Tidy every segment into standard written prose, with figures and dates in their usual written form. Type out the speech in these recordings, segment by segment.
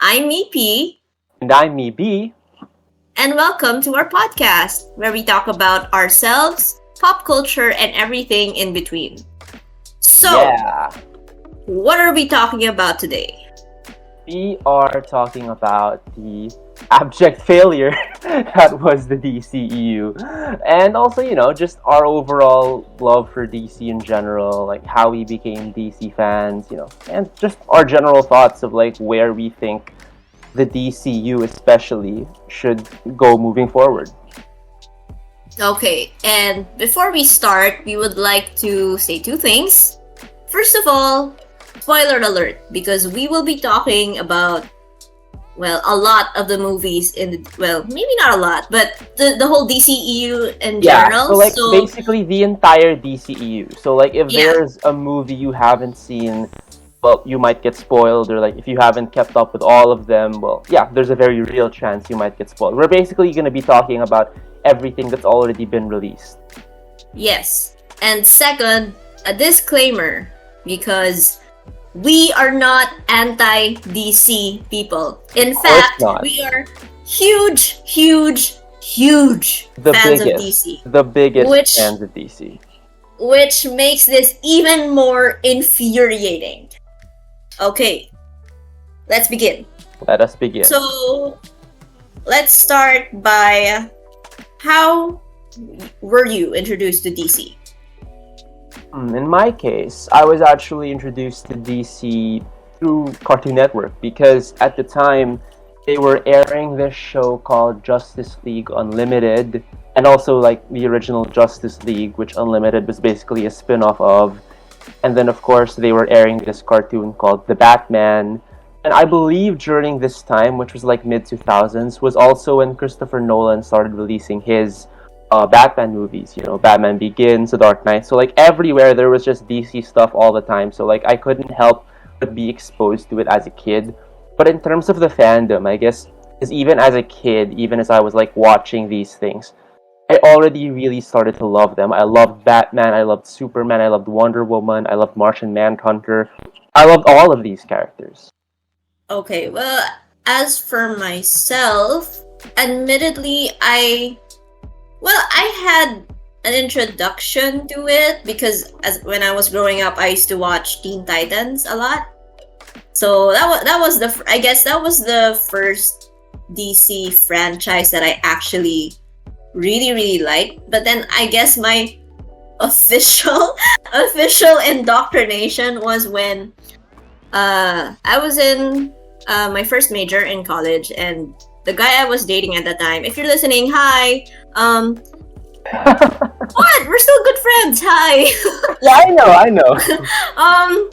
I'm EP, And I'm me, B. and welcome to our podcast where we talk about ourselves, pop culture, and everything in between. So, Yeah, what are we talking about today? we are talking about the abject failure that was the DCEU. And also, just our overall love for DC in general, like how we became DC fans, and just our general thoughts of like where we think the DCU especially should go moving forward. Okay, and before we start, we would like to say two things. First of all, spoiler alert, because we will be talking about a lot of the movies maybe not a lot, but the whole DCEU in Yeah, so general. like So, basically the entire DCEU. So like if yeah. there's a movie you haven't seen, well, you might get spoiled, or like if you haven't kept up with all of them, well, yeah, there's a very real chance you might get spoiled. We're basically going to be talking about everything that's already been released. Yes. And second, a disclaimer because we are not anti DC people. In Of course fact, not. we are huge, huge, huge The fans of biggest, DC, the biggest which fans of DC. which makes this even more infuriating. Okay, let's begin. Let us begin. So, let's start by how were you introduced to DC? In my case, I was actually introduced to DC through Cartoon Network because at the time they were airing this show called Justice League Unlimited, and also like the original Justice League, which Unlimited was basically a spin off of. And then, of course, they were airing this cartoon called The Batman. And I believe during this time, which was like mid 2000s, was also when Christopher Nolan started releasing his Batman movies. Batman Begins, The Dark Knight. So like everywhere there was just DC stuff all the time. So like I couldn't help but be exposed to it as a kid. But in terms of the fandom, I guess is even as a kid, even as I was like watching these things, I already really started to love them. I loved Batman, I loved Superman, I loved Wonder Woman, I loved Martian Manhunter. I loved all of these characters. Okay, well, as for myself, admittedly, I had an introduction to it because as when I was growing up, I used to watch Teen Titans a lot. So that was I guess that was the first DC franchise that I actually really liked. But then I guess my official official indoctrination was when I was in my first major in college, and the guy I was dating at the time. If you're listening, hi. What? We're still good friends. Hi. Yeah, I know. um.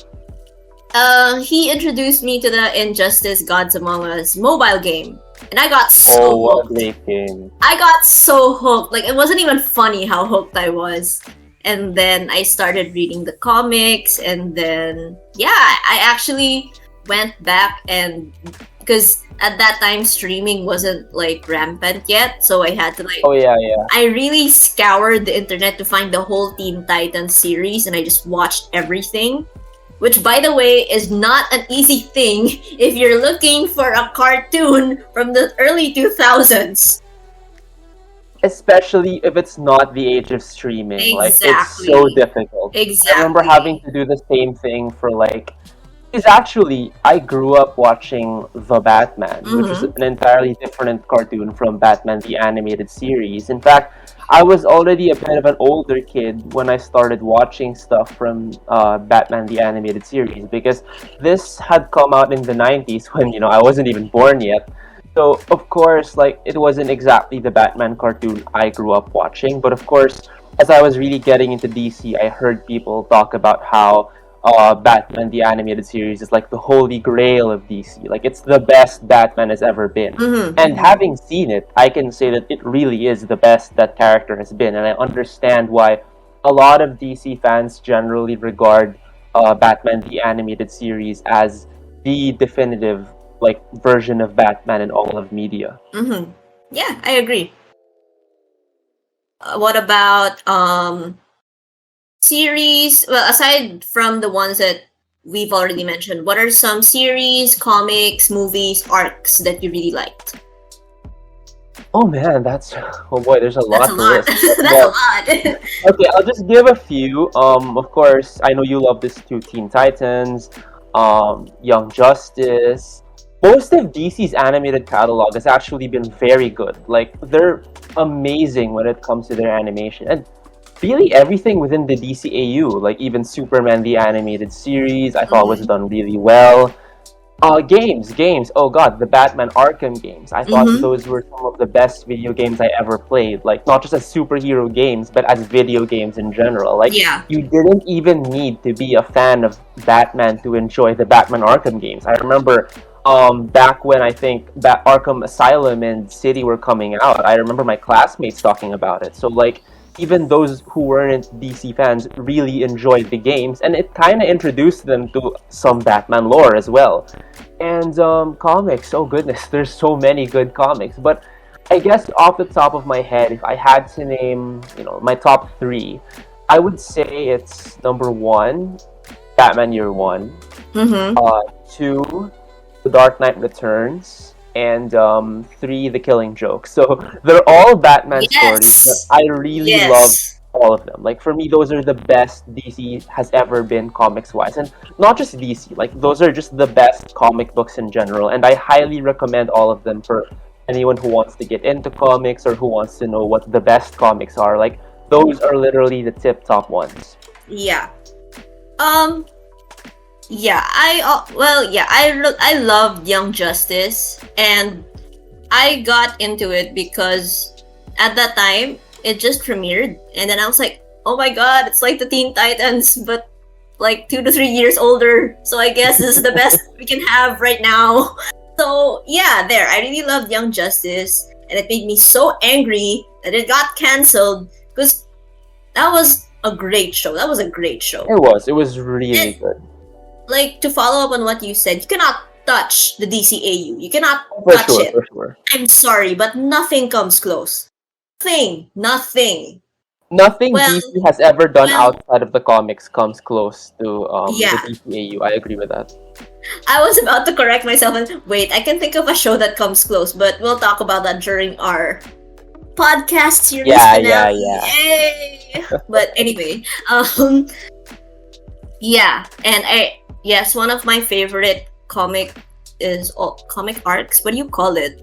He introduced me to the Injustice Gods Among Us mobile game, and I got Oh, so what a hooked. great game. I got so hooked. Like, it wasn't even funny how hooked I was. And then I started reading the comics, and then yeah, I actually went back and because at that time streaming wasn't like rampant yet, so I had to like Oh yeah, yeah. I really scoured the internet to find the whole Teen Titans series, and I just watched everything. Which, by the way, is not an easy thing if you're looking for a cartoon from the early 2000s. Especially if it's not the age of streaming. Like it's so Exactly. difficult. I remember having Exactly. to do the same thing for like is actually I grew up watching The Batman, which is Mm-hmm. an entirely different cartoon from Batman the animated series. In fact, I was already a bit of an older kid when I started watching stuff from Batman the animated series because this had come out in the 90s when I wasn't even born yet. So of course, like it wasn't exactly the Batman cartoon I grew up watching, but of course, as I was really getting into DC, I heard people talk about how Batman the animated series is like the holy grail of DC. Like it's the best Batman has ever been. Mm-hmm. And having seen it, I can say that it really is the best that character has been, and I understand why a lot of DC fans generally regard Batman the animated series as the definitive like version of Batman in all of media. Mm-hmm. Yeah, I agree. What about series? Well, aside from the ones that we've already mentioned. What are some series, comics, movies, arcs that you really liked? Oh man, that's oh boy, there's a That's a lot to lot. list. That's a But lot. okay, I'll just give a few. Of course, I know you love this too. Teen Titans, Young Justice. Most of DC's animated catalog has actually been very good. Like they're amazing when it comes to their animation, and really everything within the DCAU, like even Superman the animated series, I thought was Mhm. done really well. Games. Oh god, the Batman Arkham games. I thought Mhm. those were some of the best video games I ever played. Like not just as superhero games, but as video games in general. Like Yeah. you didn't even need to be a fan of Batman to enjoy the Batman Arkham games. I remember back when I think Arkham Asylum and City were coming out, I remember my classmates talking about it. So like even those who weren't DC fans really enjoyed the games, and it kind of introduced them to some Batman lore as well. And comics, oh goodness, there's so many good comics. But I guess off the top of my head, if I had to name, my top three, I would say it's number one, Batman Year One, Mhm. two, The Dark Knight Returns, and three, The Killing Joke. So they're all Batman stories, but Yes. I really love Yes. all of them. Like for me, those are the best DC has ever been comics wise, and not just DC. Like those are just the best comic books in general, and I highly recommend all of them for anyone who wants to get into comics or who wants to know what the best comics are. Like those are literally the tip top ones. Yeah. Um. Yeah. I loved Young Justice, and I got into it because at that time it just premiered, and then I was like, oh my god, it's like the Teen Titans, but like 2 to 3 years older. So I guess this is the best we can have right now. So yeah, there. I really loved Young Justice, and it made me so angry that it got cancelled because that was a great show. That was a great show. It was really And good. like to follow up on what you said, you cannot touch the DCAU. You cannot For touch sure, it. for sure. I'm sorry, but nothing comes close. Nothing. Nothing Well, DC has ever done well, outside of the comics comes close to the yeah. DCAU. I agree with that. I was about to correct myself and wait, I can think of a show that comes close, but we'll talk about that during our podcast series Yeah, yeah, finale. yeah. Yay! But anyway, yeah, and yes, one of my favorite comic arcs. What do you call it?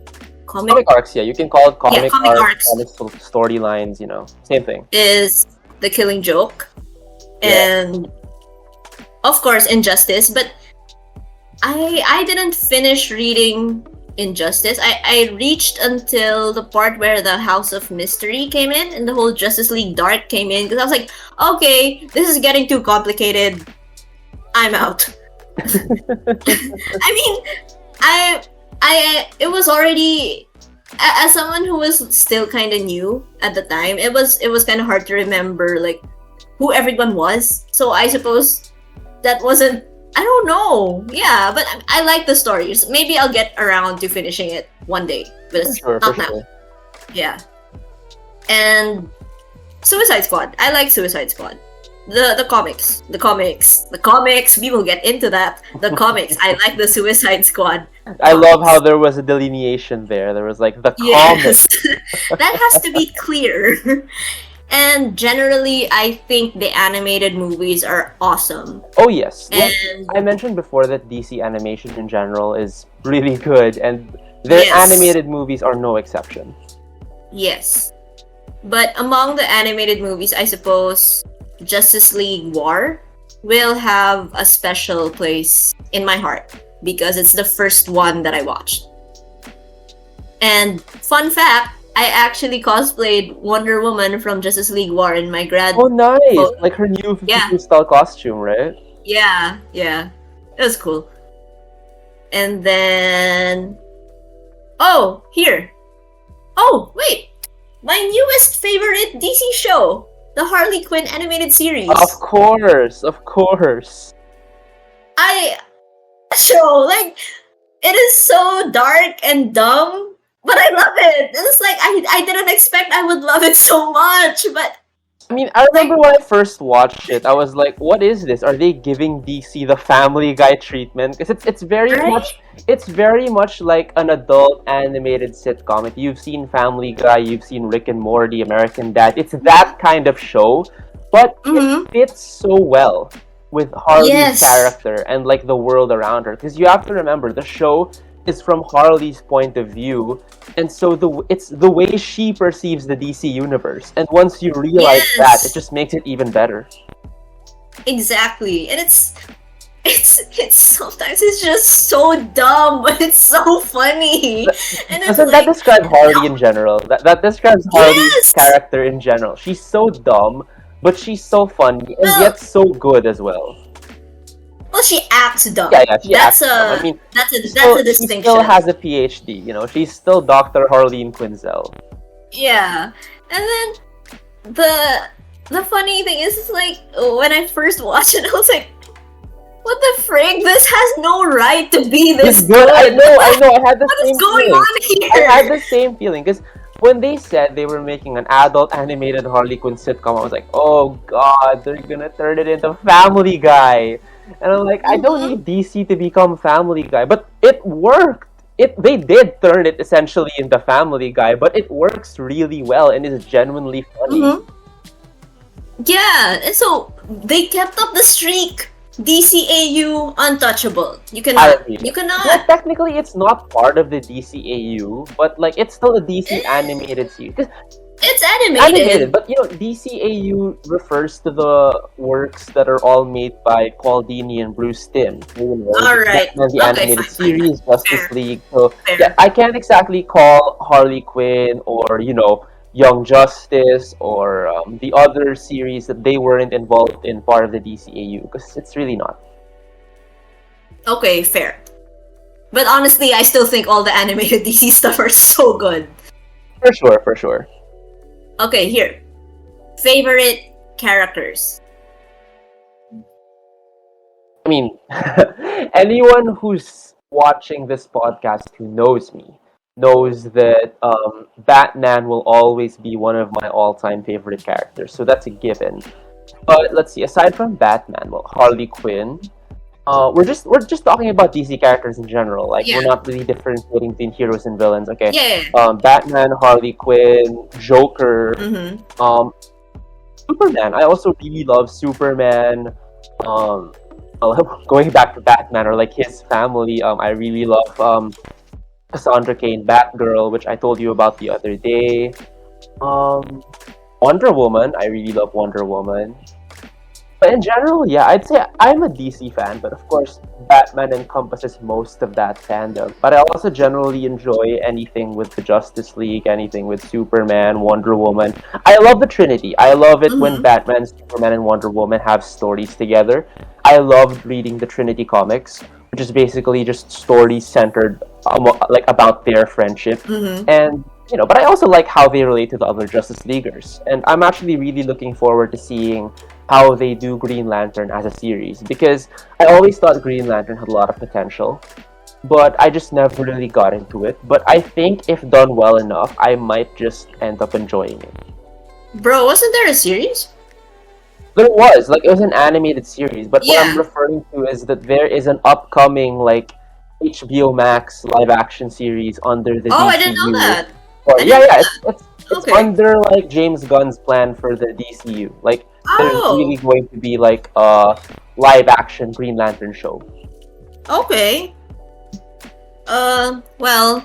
Comic arcs, yeah. You can call it Yeah, comic comic arcs, arcs comic storylines, same thing. is The Killing Joke, Yeah. and of course Injustice. But I didn't finish reading Injustice. I reached until the part where the House of Mystery came in and the whole Justice League Dark came in, because I was like, okay, this is getting too complicated. I'm out. I mean, it was already, as someone who was still kind of new at the time, it was kind of hard to remember like who everyone was. So I suppose that wasn't, I don't know. Yeah, but I like the stories. Maybe I'll get around to finishing it one day, but For it's sure, for not now. sure. Yeah. And Suicide Squad. I like Suicide Squad. The comics. We will get into that. The comics. I like the Suicide Squad. I love how Comics. there was a delineation there. There was like the comic. Yes, that has to be clear. And generally, I think the animated movies are awesome. Oh yes. Like And I mentioned before that DC animation in general is really good, and their yes, animated movies are no exception. yes. But among the animated movies, I suppose Justice League War will have a special place in my heart because it's the first one that I watched. And fun fact, I actually cosplayed Wonder Woman from Justice League War in my grad Oh nice! photo. Like her new Yeah, 52 style costume, right? yeah. It was cool. And then, oh, here. Oh, wait. My newest favorite DC show, the Harley Quinn animated Of series. course, of course. I show like it is so dark and dumb, but I love it. It's like I didn't expect I would love it so much, but I mean, I remember Like, when I first watched it, I was like, "What is this? Are they giving DC the Family Guy treatment?" Because right? it's very much like an adult animated sitcom. If you've seen Family Guy, you've seen Rick and Morty, American Dad. It's that kind of show, but it Mm-hmm. fits so well with Harley's Yes. character and like the world around her. Because you have to remember, the show is from Harley's point of view, and so it's the way she perceives the DC universe. And once you realize that, it Yes. just makes it even better. Exactly. And it's sometimes it's just so dumb, but it's so funny. And it's Doesn't that like, describe Harley in general? That describes Harley's yes. character in general. She's so dumb, but she's so funny and Well, yet so good as well. well, she acts dumb. Yeah, yeah, she acts dumb. I mean, That's a she still distinction. has a PhD. You know, she's still Dr. Harleen Quinzel. Yeah. And then the funny thing is, it's like when I first watched it, I was like, what the frig? This has no right to be this It's good. I good. know, I know. I had the What is same going feeling. on I had here? the same feeling because when they said they were making an adult animated Harley Quinn sitcom, I was like, oh god, they're gonna turn it into Family Guy. And I'm like, I don't Mm-hmm. need DC to become Family Guy, but it worked. They did turn it essentially into Family Guy, but it works really well and is genuinely funny. Mm-hmm. Yeah, and so they kept up the streak. DCAU untouchable. You I cannot. agree. You Well, cannot. technically, it's not part of the DCAU, but like it's still a DC Eh, animated series. 'Cause it's animated, animated. but you know, DCAU refers to the works that are all made by Paul Dini and Bruce Timm. So, you know, All right. Batman the Okay, Animated fine. Series, Justice Fair, League. So yeah, fair. I can't exactly call Harley Quinn or Young Justice or the other series that they weren't involved in part of the DCAU because it's really not. Okay, fair. But honestly, I still think all the animated DC stuff are so good. For sure, for sure. Okay, here. Favorite characters. I mean, anyone who's watching this podcast who knows me knows that Batman will always be one of my all-time favorite characters. So that's a given. But let's see. Aside from Batman, well, Harley Quinn. We're just talking about DC characters in general. Like we're Yeah. not really differentiating between heroes and villains. Okay. Yeah. Batman, Harley Quinn, Joker, Mm-hmm. um, Superman. I also really love Superman. Um, going back to Batman or like his family. I really love Cassandra Cain, Batgirl, which I told you about the other day. Um, Wonder Woman. I really love Wonder Woman. But in general, yeah, I'd say I'm a DC fan, but of course, Batman encompasses most of that fandom. But I also generally enjoy anything with the Justice League, anything with Superman, Wonder Woman. I love the Trinity. I love it when Mm-hmm. Batman, Superman, and Wonder Woman have stories together. I loved reading the Trinity comics, which is basically just stories centered like about their friendship. Mm-hmm. And but I also like how they relate to the other Justice Leaguers. And I'm actually really looking forward to seeing how they do Green Lantern as a series because I always thought Green Lantern had a lot of potential, but I just never really got into it. But I think if done well enough, I might just end up enjoying it. Bro, wasn't there a series? It was an animated series, but what I'm Yeah. referring to is that there is an upcoming like HBO Max live action series under the Oh, I didn't know DCU. that. Or I yeah, didn't know yeah, that. it's Okay. under like James Gunn's plan for the DCU. Like there's really Oh, going to be like a live action Green Lantern show. okay. Well,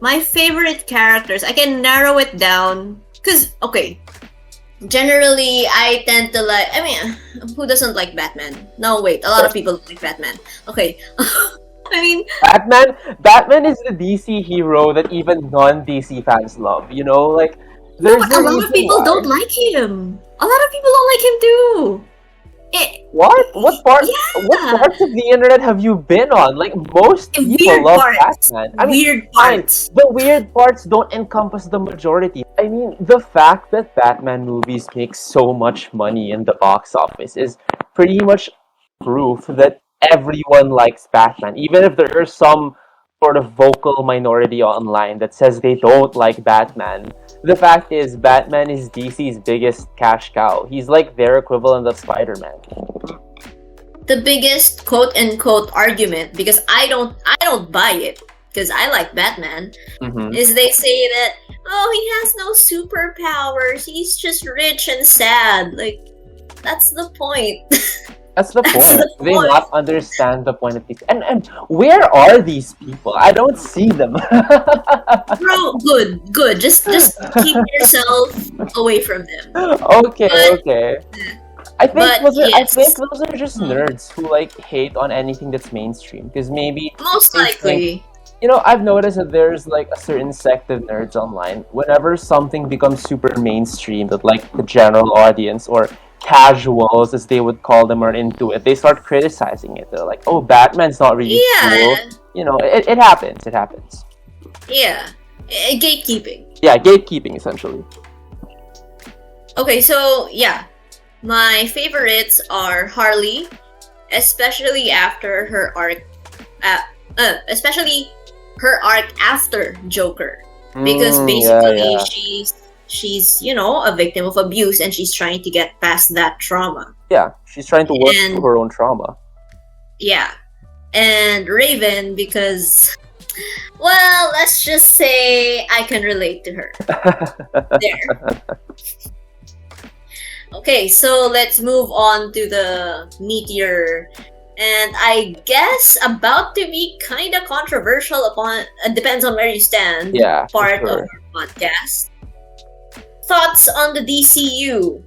my favorite characters, I can narrow it down. Because, okay, generally, I tend to like. I mean, who doesn't like Batman? No, wait, a lot of people like Batman. Okay. I mean, Batman is the DC hero that even non-DC fans love. Like no, there's but a a lot of reason people why. don't like him. A lot of people don't like him too. It, What? What yeah, parts of the internet have you been on? Like most people weird love parts. Batman. I mean, Weird fine. parts. The weird parts don't encompass the majority. I mean, the fact that Batman movies make so much money in the box office is pretty much proof that everyone likes Batman, even if there is some sort of vocal minority online that says they don't like Batman. The fact is, Batman is DC's biggest cash cow. He's like their equivalent of Spider-Man. The biggest quote unquote argument, because I don't buy it, because I like Batman, Mm-hmm. is they say that, oh, he has no superpowers, he's just rich and sad. Like, that's the point. That's the That's point. the They point. not understand the point of these. And where are these people? I don't see them. Bro, good. Just keep yourself away from them. Okay, But- okay. I think but I think yes. those are just Mm. nerds who like hate on anything that's mainstream. Because maybe Most They likely. I've noticed that there's like a certain sect of nerds online. Whenever something becomes super mainstream, that like the general audience or casuals, as they would call them, are into it, they start criticizing it. They're like, "Oh, Batman's not really cool." Yeah. It happens. It happens. Yeah. Gatekeeping. Yeah, gatekeeping essentially. Okay, so yeah. My favorites are Harley, especially after her arc especially her arc after Joker. Because basically she's a victim of abuse, and she's trying to get past that trauma. Yeah, she's trying to work And- through her own trauma. Yeah. And Raven, because, well, let's just say I can relate to her. There. Okay, so let's move on to the meteor. And I guess about to be kind of controversial upon, depends on where you stand, Yeah, for part sure. of our podcast. Thoughts on the DCU,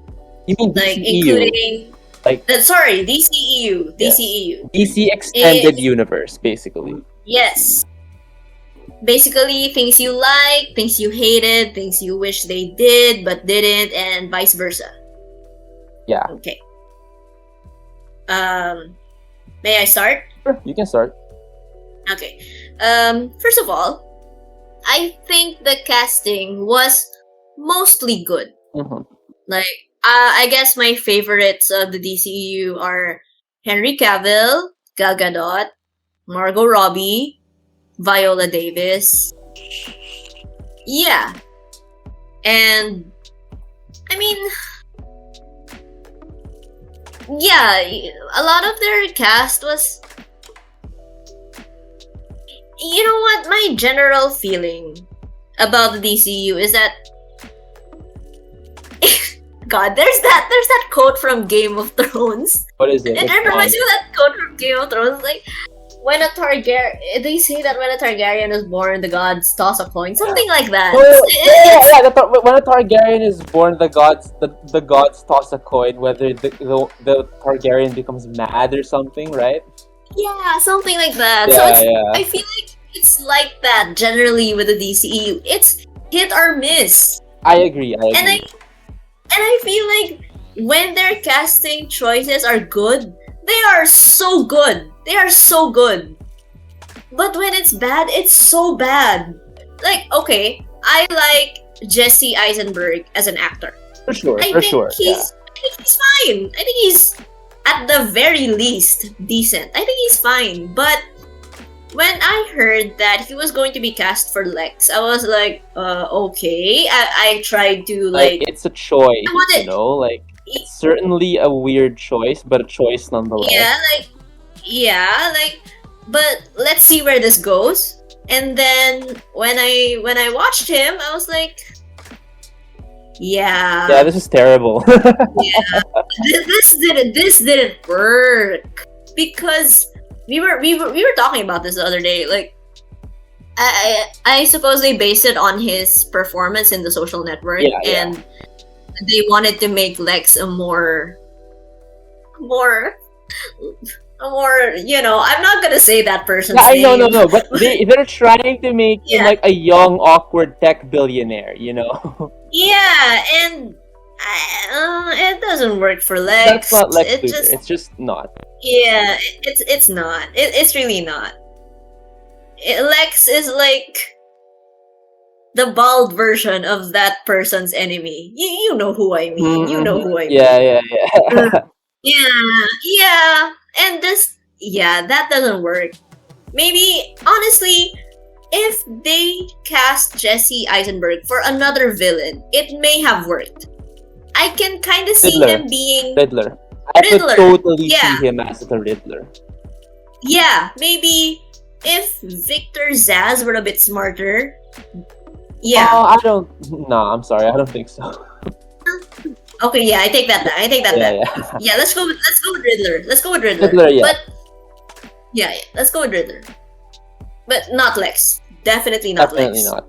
You mean like DCEU, including, Like- sorry, DCEU, Yeah. DCEU. DC Extended Universe, basically. Yes. Basically, things you like, things you hated, things you wish they did but didn't, and vice versa. Yeah. Okay. May I start? Sure, you can start. Okay. First of all, I think the casting was mostly good. Mm-hmm. Like, I guess my favorites of the DCEU are Henry Cavill, Gal Gadot, Margot Robbie, Viola Davis. Yeah. And, I mean, yeah, a lot of their cast was... You know what? My general feeling about the DCU is that... God, there's that quote from Game of Thrones. What is it? It reminds me of that quote from Game of Thrones, like, when a Targaryen... They say that when a Targaryen is born, the gods toss a coin. Something like that. When a Targaryen is born, the gods toss a coin whether the Targaryen becomes mad or something, right? Yeah, something like that. Yeah, So it's, yeah. I feel like it's like that generally with the DCEU. It's hit or miss. I agree. And I feel like when their casting choices are good, they are so good. They are so good. But when it's bad, it's so bad. Like, okay, I like Jesse Eisenberg as an actor. For sure. I For think sure. Yeah. he's fine. I think he's at the very least decent. I think he's fine. But when I heard that he was going to be cast for Lex, I was like, okay. I tried to Like it's a choice, I wanted- Like it's certainly a weird choice, but a choice nonetheless. but let's see where this goes. And then when I watched him, I was like, yeah, Yeah, this is terrible. this didn't work, because we were talking about this the other day. Like, I suppose they based it on his performance in The Social Network, Yeah, yeah. and they wanted to make Lex a more, I'm not gonna say that person's Yeah, I name. know, but they're trying to make him Yeah. like a young, awkward tech billionaire, Yeah, and it doesn't work for Lex. That's not Lex It Luthor. just, It's just not. yeah, it's not. It's really not. Lex is like the bald version of that person's enemy. You know who I mean. You know who I mean. Yeah. Yeah, and that doesn't work. Maybe, honestly, if they cast Jesse Eisenberg for another villain, it may have worked. I can kind of see Riddler. him being Riddler. I could Riddler. totally Yeah. see him as the Riddler. Yeah, maybe if Victor Zsasz were a bit smarter. Yeah. I don't. No, I'm sorry. I don't think so. Okay, yeah, I take that back. I take that Yeah, back. yeah. Yeah, let's go with Riddler. Let's go with Riddler. Riddler, yeah. But yeah, let's go with Riddler. But not Lex. Definitely not Definitely Lex. not.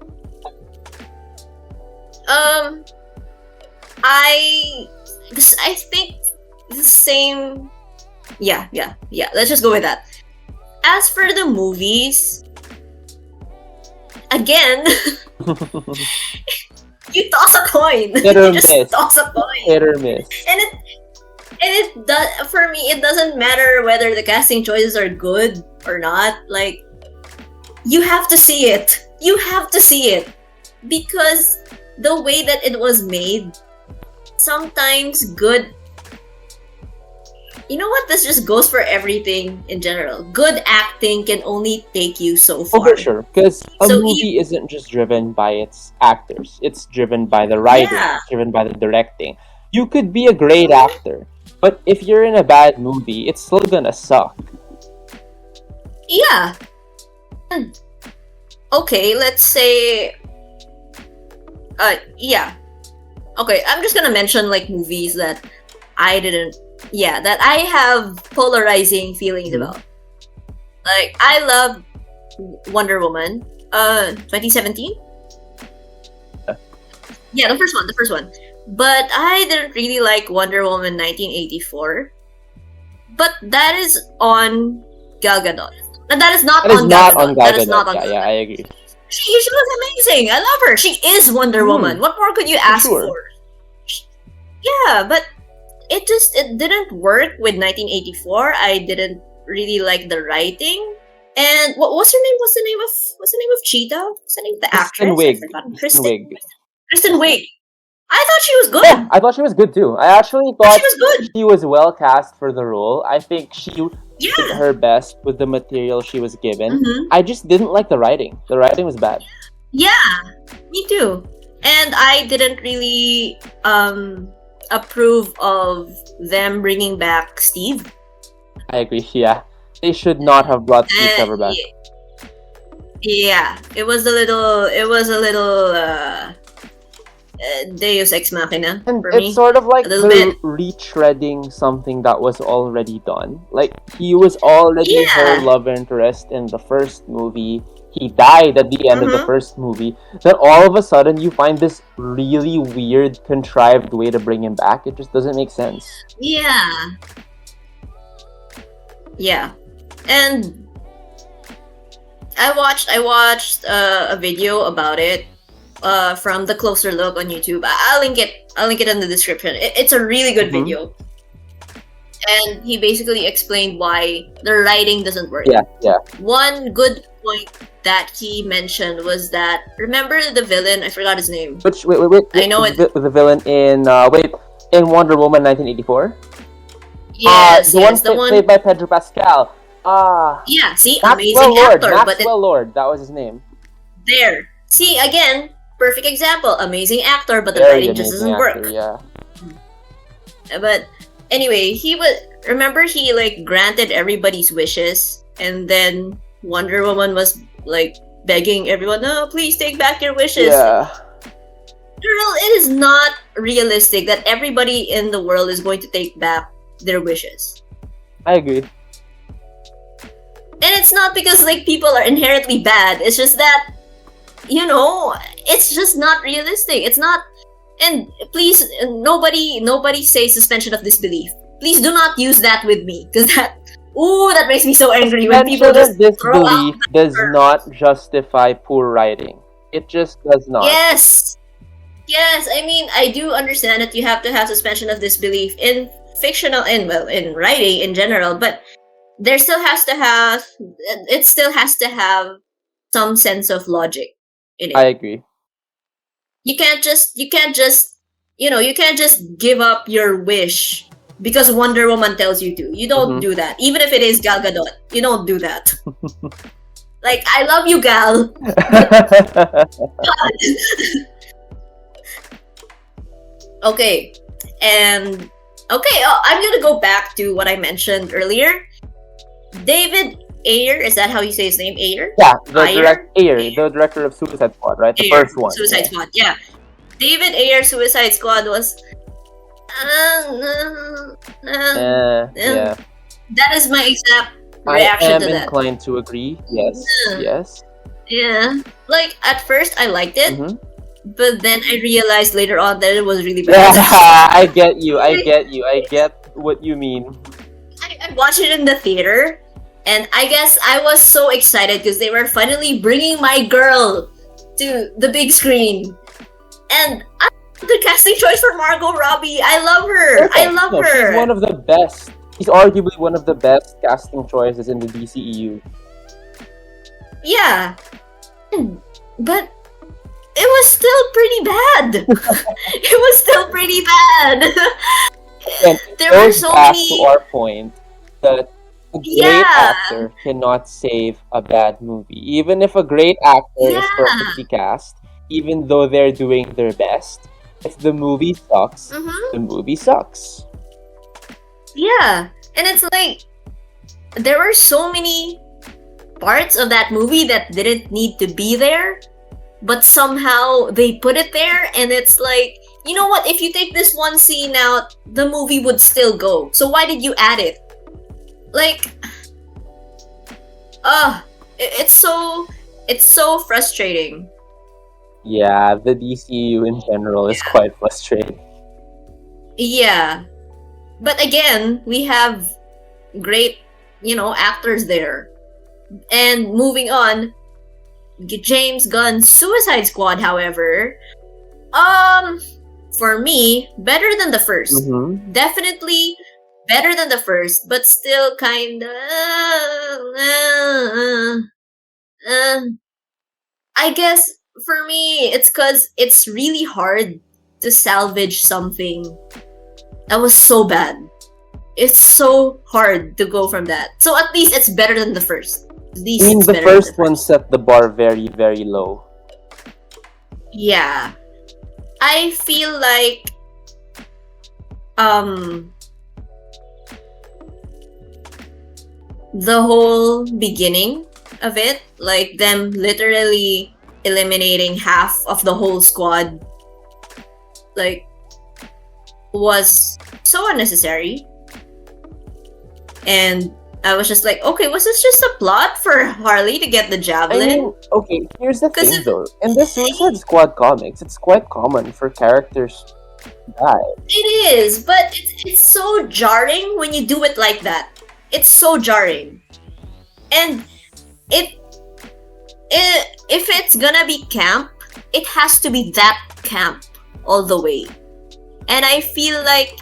I think the same. Yeah. Let's just go with that. As for the movies, again, you toss a coin. Hit or You just miss. toss a coin, Hit or miss. and it does for me. It doesn't matter whether the casting choices are good or not. Like, you have to see it. You have to see it because the way that it was made, sometimes good. You know what? This just goes for everything in general. Good acting can only take you so Oh, far. for sure. Because a So movie isn't just driven by its actors. It's driven by the writing. Yeah. It's driven by the directing. You could be a great actor, but if you're in a bad movie, it's still gonna suck. Yeah. And, okay, let's say. Yeah. Okay, I'm just gonna mention like movies that I didn't. Yeah, that I have polarizing feelings Mhm. about. Like, I love Wonder Woman. 2017. Yeah, the first one. But I didn't really like Wonder Woman 1984. But that is on Gal Gadot. And that is not That is on Gal not Gadot. on Gal That is not Gadot. on Yeah, Gal yeah, Gadot. I agree. She was amazing. I love her. She is Wonder Woman. What more could you ask sure. for? Yeah, but it didn't work with 1984. I didn't really like the writing. And what's her name? What's the name of Cheetah? What's the name of the Kristen actress? Wiig. I forgot. Kristen Wiig. Kristen Wiig. I thought she was good. Yeah, I thought she was good too. I actually I thought thought she was good. she was well cast for the role. I think she did Yeah. her best with the material she was given. Mhm. I just didn't like the writing. The writing was bad. Yeah, me too. And I didn't really approve of them bringing back Steve. I agree. Yeah, they should not have brought Steve Trevor back. Yeah, it was a little Deus Ex Machina And for it's me. sort of like A little they're bit. retreading something that was already done. Like, he was already Yeah. her love interest in the first movie. He died at the end of the Mhm. first movie. Then all of a sudden, you find this really weird, contrived way to bring him back. It just doesn't make sense. Yeah. Yeah. And I watched a video about it from the Closer Look on YouTube. I'll link it in the description. It's a really good Mhm. video. And he basically explained why the writing doesn't work. Yeah, yeah. One good point that he mentioned was that, remember the villain? I forgot his name. Which wait. I know it. The villain in in Wonder Woman 1984. Yes, the one the one. played by Pedro Pascal. Yeah, see, Maxwell amazing Lord. actor, but Maxwell Lord. That was his name. there. See, again, perfect example. Amazing actor, but the Very writing just amazing doesn't work. actor, yeah. But anyway, remember he like granted everybody's wishes, and then Wonder Woman was like begging everyone, "No, please take back your wishes." Yeah. Girl, it is not realistic that everybody in the world is going to take back their wishes. I agree. And it's not because like people are inherently bad. It's just that, it's just not realistic. It's not. And please, nobody say suspension of disbelief. Please do not use that with me, because that makes me so angry when people just throw out. Disbelief does not justify poor writing. It just does not. Yes. I mean, I do understand that you have to have suspension of disbelief in fictional in writing in general, but it still has to have some sense of logic in it. I agree. You can't just give up your wish because Wonder Woman tells you to. You don't Mhm. do that. Even if it is Gal Gadot, you don't do that. Like, I love you, gal. Okay. And okay, I'm gonna go back to what I mentioned earlier. David Ayer, is that how you say his name? Ayer? Yeah, Ayer? the director of Suicide Squad, right? The Ayer. first one. Suicide Squad, yeah. David Ayer Suicide Squad was Yeah. that is my exact I reaction am to that. inclined to agree. Yes. Yes. Yeah. Like, at first I liked it, Mhm. but then I realized later on that it was really Yeah, bad. I get you. I get what you mean. I watched it in the theater, and I guess I was so excited because they were finally bringing my girl to the big screen. And I love the casting choice for Margot Robbie. I love her. I love No, her. she's one of the best. She's arguably one of the best casting choices in the DCEU. Yeah. But it was still pretty bad. It was still pretty bad. And There were goes so back many. to our point that a great Yeah. actor cannot save a bad movie. Even if a great actor is Yeah. perfectly cast, even though they're doing their best, if the movie sucks, Mhm. the movie sucks. Yeah. And it's like, there were so many parts of that movie that didn't need to be there, but somehow they put it there, and it's like, you know what, if you take this one scene out, the movie would still go. So why did you add it? Like, it's so frustrating. Yeah, the DCU in general is quite frustrating. Yeah. But again, we have great, actors there. And moving on, James Gunn's Suicide Squad, however, for me, better than the 1st. Mhm. Definitely better than the first, but still kinda. I guess for me, it's because it's really hard to salvage something that was so bad. It's so hard to go from that. So at least it's better than the first. At least I mean, it's the better than first one set the bar very, very low. Yeah. I feel like the whole beginning of it, like them literally eliminating half of the whole squad, like, was so unnecessary. And I was just like, okay, was this just a plot for Harley to get the I javelin? mean, okay, here's the 'Cause thing it- though. In the Suicide Squad comics, it's quite common for characters to die. It is, but it's so jarring when you do it like that. It's so jarring. And if it's gonna be camp, it has to be that camp all the way. And I feel like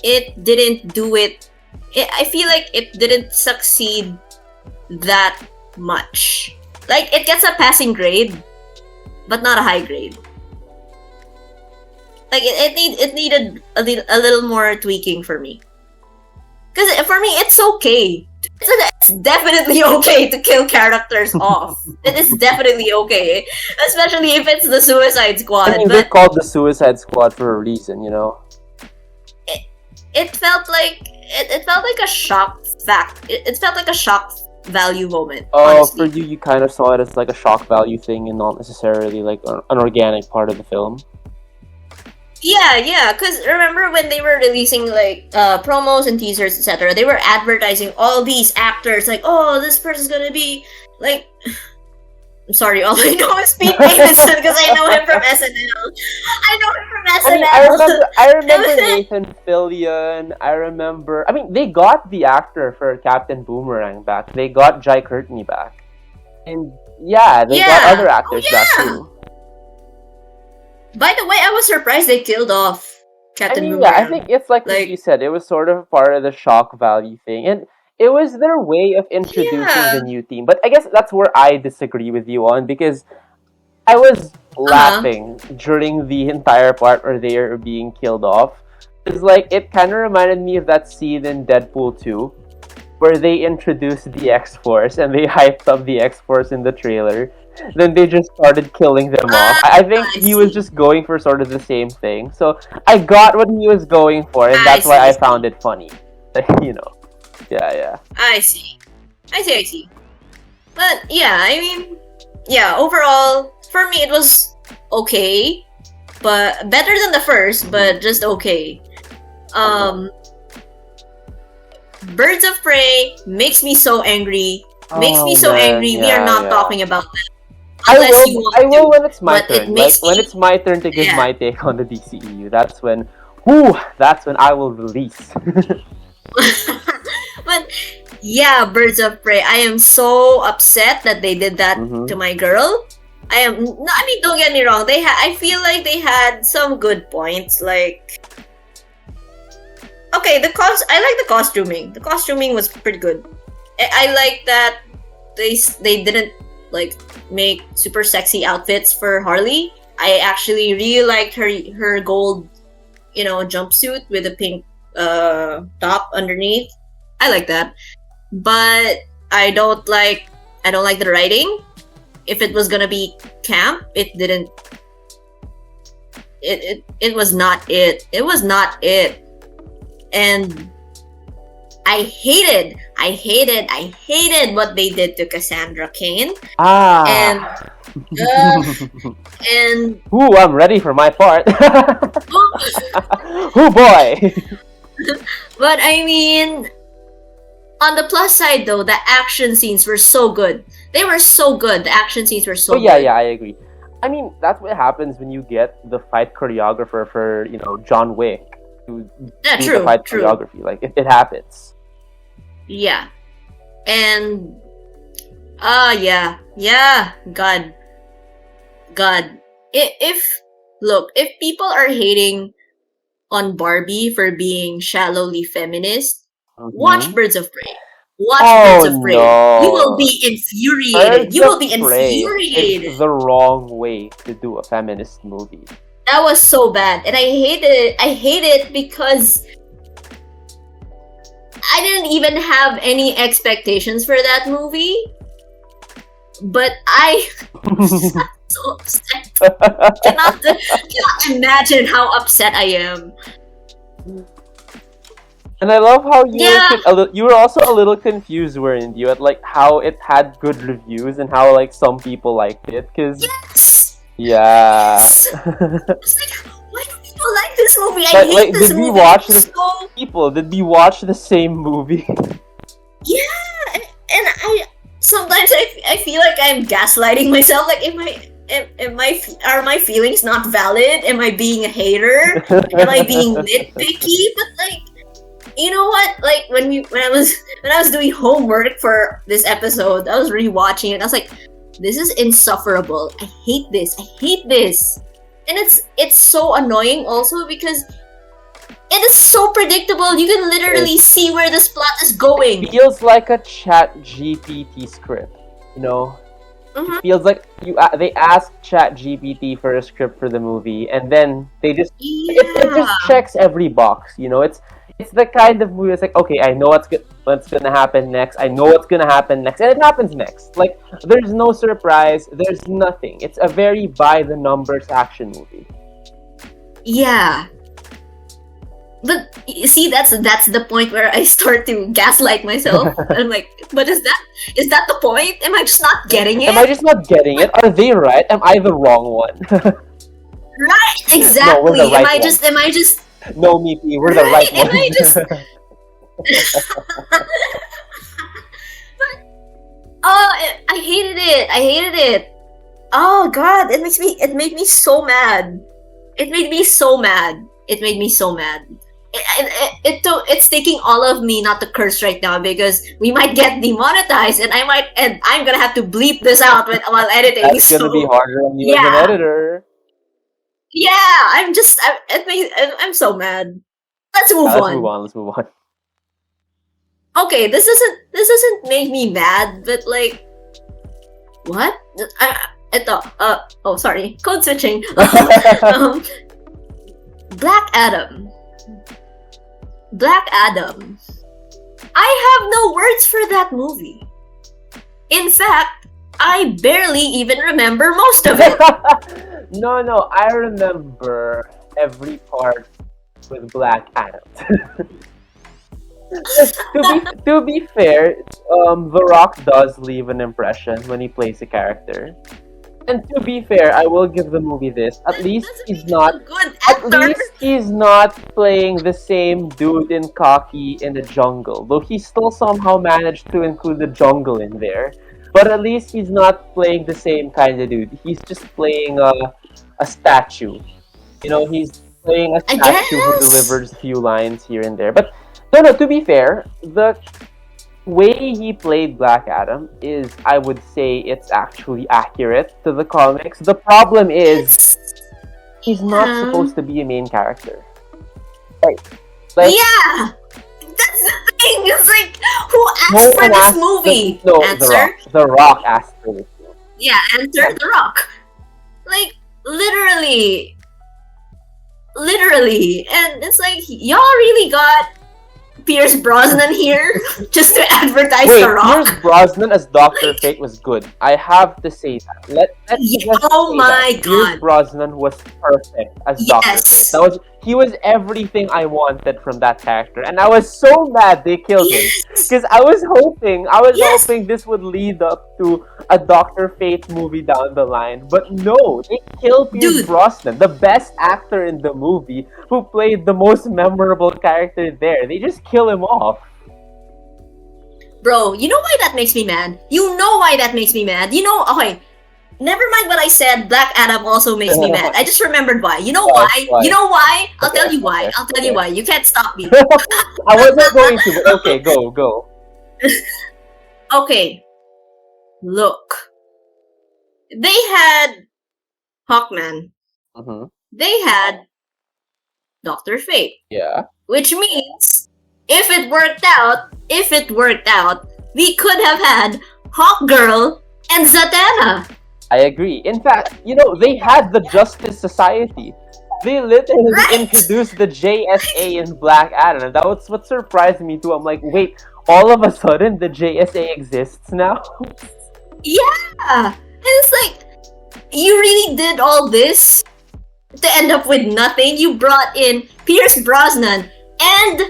it didn't do it. I feel like it didn't succeed that much. Like, it gets a passing grade, but not a high grade. Like, it needed a little more tweaking for me. Because for me, it's okay. It's definitely okay to kill characters off. It is definitely okay, especially if it's the Suicide Squad. I mean, they're called the Suicide Squad for a reason, you know. It felt like it felt like a shock fact. It felt like a shock value moment. Oh, honestly. for you kind of saw it as like a shock value thing and not necessarily like an organic part of the film. Yeah, because remember when they were releasing like promos and teasers, etc., they were advertising all these actors, like, oh, this person's gonna be like. I'm sorry, all I know is Pete Davidson because I know him from SNL. I know him from SNL. I mean, I remember Nathan Fillion. I remember. I mean, they got the actor for Captain Boomerang back. They got Jai Courtney back, and yeah, they got Yeah. other actors Oh, back yeah. too. By the way, I was surprised they killed off I Captain mean, Boomerang. yeah, I think it's like Like- you said. It was sort of part of the shock value thing, and it was their way of introducing Yeah. the new team. But I guess that's where I disagree with you on because I was laughing during the entire part where they are being killed off. It's like it kind of reminded me of that scene in Deadpool 2 where they introduced the X-Force and they hyped up the X-Force in the trailer. Then they just started killing them off. I think I he was see. just going for sort of the same thing. So I got what he was going for, and I that's why see. I found it funny. you know. Yeah, yeah. I see. I see. I see. But yeah, I mean, yeah. Overall, for me, it was okay, but better than the first, but just okay. Um, Birds of Prey makes me so angry. Makes me Oh so man, angry. We are yeah, not yeah. talking about that I unless you will. want I will to. when it's my But it turn. makes When me, it's my turn to give yeah. my take on the DCEU. That's when. Whoo! That's when I will release. But yeah, Birds of Prey. I am so upset that they did that Mhm. to my girl. I am. No, I mean, don't get me wrong. I feel like they had some good points. Like, okay, I like the costuming. The costuming was pretty good. I like that they didn't like make super sexy outfits for Harley. I actually really liked her gold, jumpsuit with a pink top underneath. I like that. But I don't like the writing. If it was gonna be camp, it didn't it was not it. It was not it. And I hated what they did to Cassandra Cain. And Ah. and Ooh, I'm ready for my part. Oh boy. but I mean, on the plus side though, the action scenes were so good. They were so good. The action scenes were so Oh yeah, good. yeah, I agree. I mean, that's what happens when you get the fight choreographer for John Wick to Yeah, do the true, fight true. choreography. Like it happens. Yeah. And yeah. God. If people are hating on Barbie for being shallowly feminist, watch Mhm. Birds of Prey. Watch Birds Oh of Prey. You will no. be infuriated. Birds You will of be Prey is infuriated. the wrong way to do a feminist movie. That was so bad. And I hate it. I hate it because I didn't even have any expectations for that movie. But I was so upset. Cannot imagine how upset I am. And I love how Yeah. you were also a little confused, weren't you, at like how it had good reviews and how like some people liked it? Cause Yes. yeah. Yes. It's like, why do people like this movie? I But hate wait, this did we movie. watch It's the so people? Did we watch the same movie? yeah, and sometimes I feel like I'm gaslighting myself. Like, are my feelings not valid? Am I being a hater? Am I being nitpicky? But like, you know what? Like when I was doing homework for this episode, I was rewatching it. I was like, this is insufferable. I hate this. I hate this. And it's so annoying also because it is so predictable. You can literally see where this plot is going. It feels like a Chat GPT script, you know. Mhm. It feels like they asked Chat GPT for a script for the movie, and then they just it just checks every box. You know, it's the kind of movie that's like, okay, I know what's gonna happen next. I know what's gonna happen next, and it happens next. Like there's no surprise. There's nothing. It's a very by the numbers action movie. Yeah. But you see, that's the point where I start to gaslight myself. I'm like, but is that the point? Am I just not getting it? Am I just not getting it? Are they right? Am I the wrong one? Right, exactly. No, we're the right am I one. just No, Meepy, we're the right am one. I just I hated it. I hated it. Oh god, it made me so mad. It made me so mad. It made me so mad. It's taking all of me not to curse right now because we might get demonetized and I'm gonna have to bleep this out while editing. That's gonna be harder on you as an editor. Yeah, I'm so mad. Let's move on. Let's move on. Okay, this doesn't make me mad, but like, what? Sorry, code switching. Black Adam. I have no words for that movie. In fact, I barely even remember most of it. No, I remember every part with Black Adam. To be fair, The Rock does leave an impression when he plays a character. And to be fair, I will give the movie this. At least Doesn't he's make not. him a good At actor. least he's not playing the same dude in Cocky in the jungle. Though he still somehow managed to include the jungle in there. But at least he's not playing the same kind of dude. He's just playing a statue. You know, he's playing a I statue who guess. delivers a few lines here and there. But no, to be fair, the way he played Black Adam is, I would say, it's actually accurate to the comics. The problem is, It's he's not yeah. supposed to be a main character. Like, Yeah, that's the thing. It's like, who no asked for one this asked movie? no, Answer. The Rock asked for this movie. Yeah, answer The Rock. Like, literally, and it's like y'all really got Pierce Brosnan here just to advertise Wait, The Rock. Pierce Brosnan as Doctor Like- Fate was good. I have to say that. Let's Yeah, just oh say my that. Pierce God. Brosnan was perfect as Doctor Yes. Fate. He was everything I wanted from that character, and I was so mad they killed him. Yes. Because I was hoping Yes. this would lead up to a Doctor Fate movie down the line. But no, they killed Pierce Dude. Brosnan, the best actor in the movie, who played the most memorable character there. They just kill him off. Bro, you know why that makes me mad? You know why that makes me mad? You know, okay, never mind what I said, Black Adam also makes me mad. I just remembered why. You know Why? why? Why? You know why? I'll tell you why. Okay. I'll tell you why. You can't stop me. I wasn't going to, but okay, go. Okay, look. They had Hawkman. Mm-hmm. They had Dr. Fate. Yeah. Which means, if it worked out, we could have had Hawkgirl and Zatanna. I agree. In fact, they had the Justice Society. They literally Right. introduced the JSA in Black Adam. And that was what surprised me too. I'm like, wait, all of a sudden the JSA exists now? Yeah! And it's like, you really did all this to end up with nothing? You brought in Pierce Brosnan and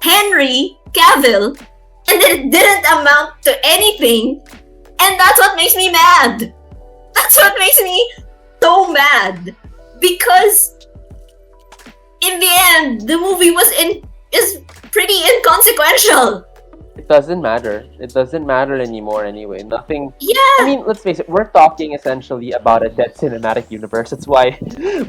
Henry Cavill, and it didn't amount to anything. And that's what makes me mad. That's what makes me so mad. Because in the end, the movie is pretty inconsequential. It doesn't matter. It doesn't matter anymore anyway. Nothing. Yeah. I mean, let's face it, we're talking essentially about a dead cinematic universe. That's why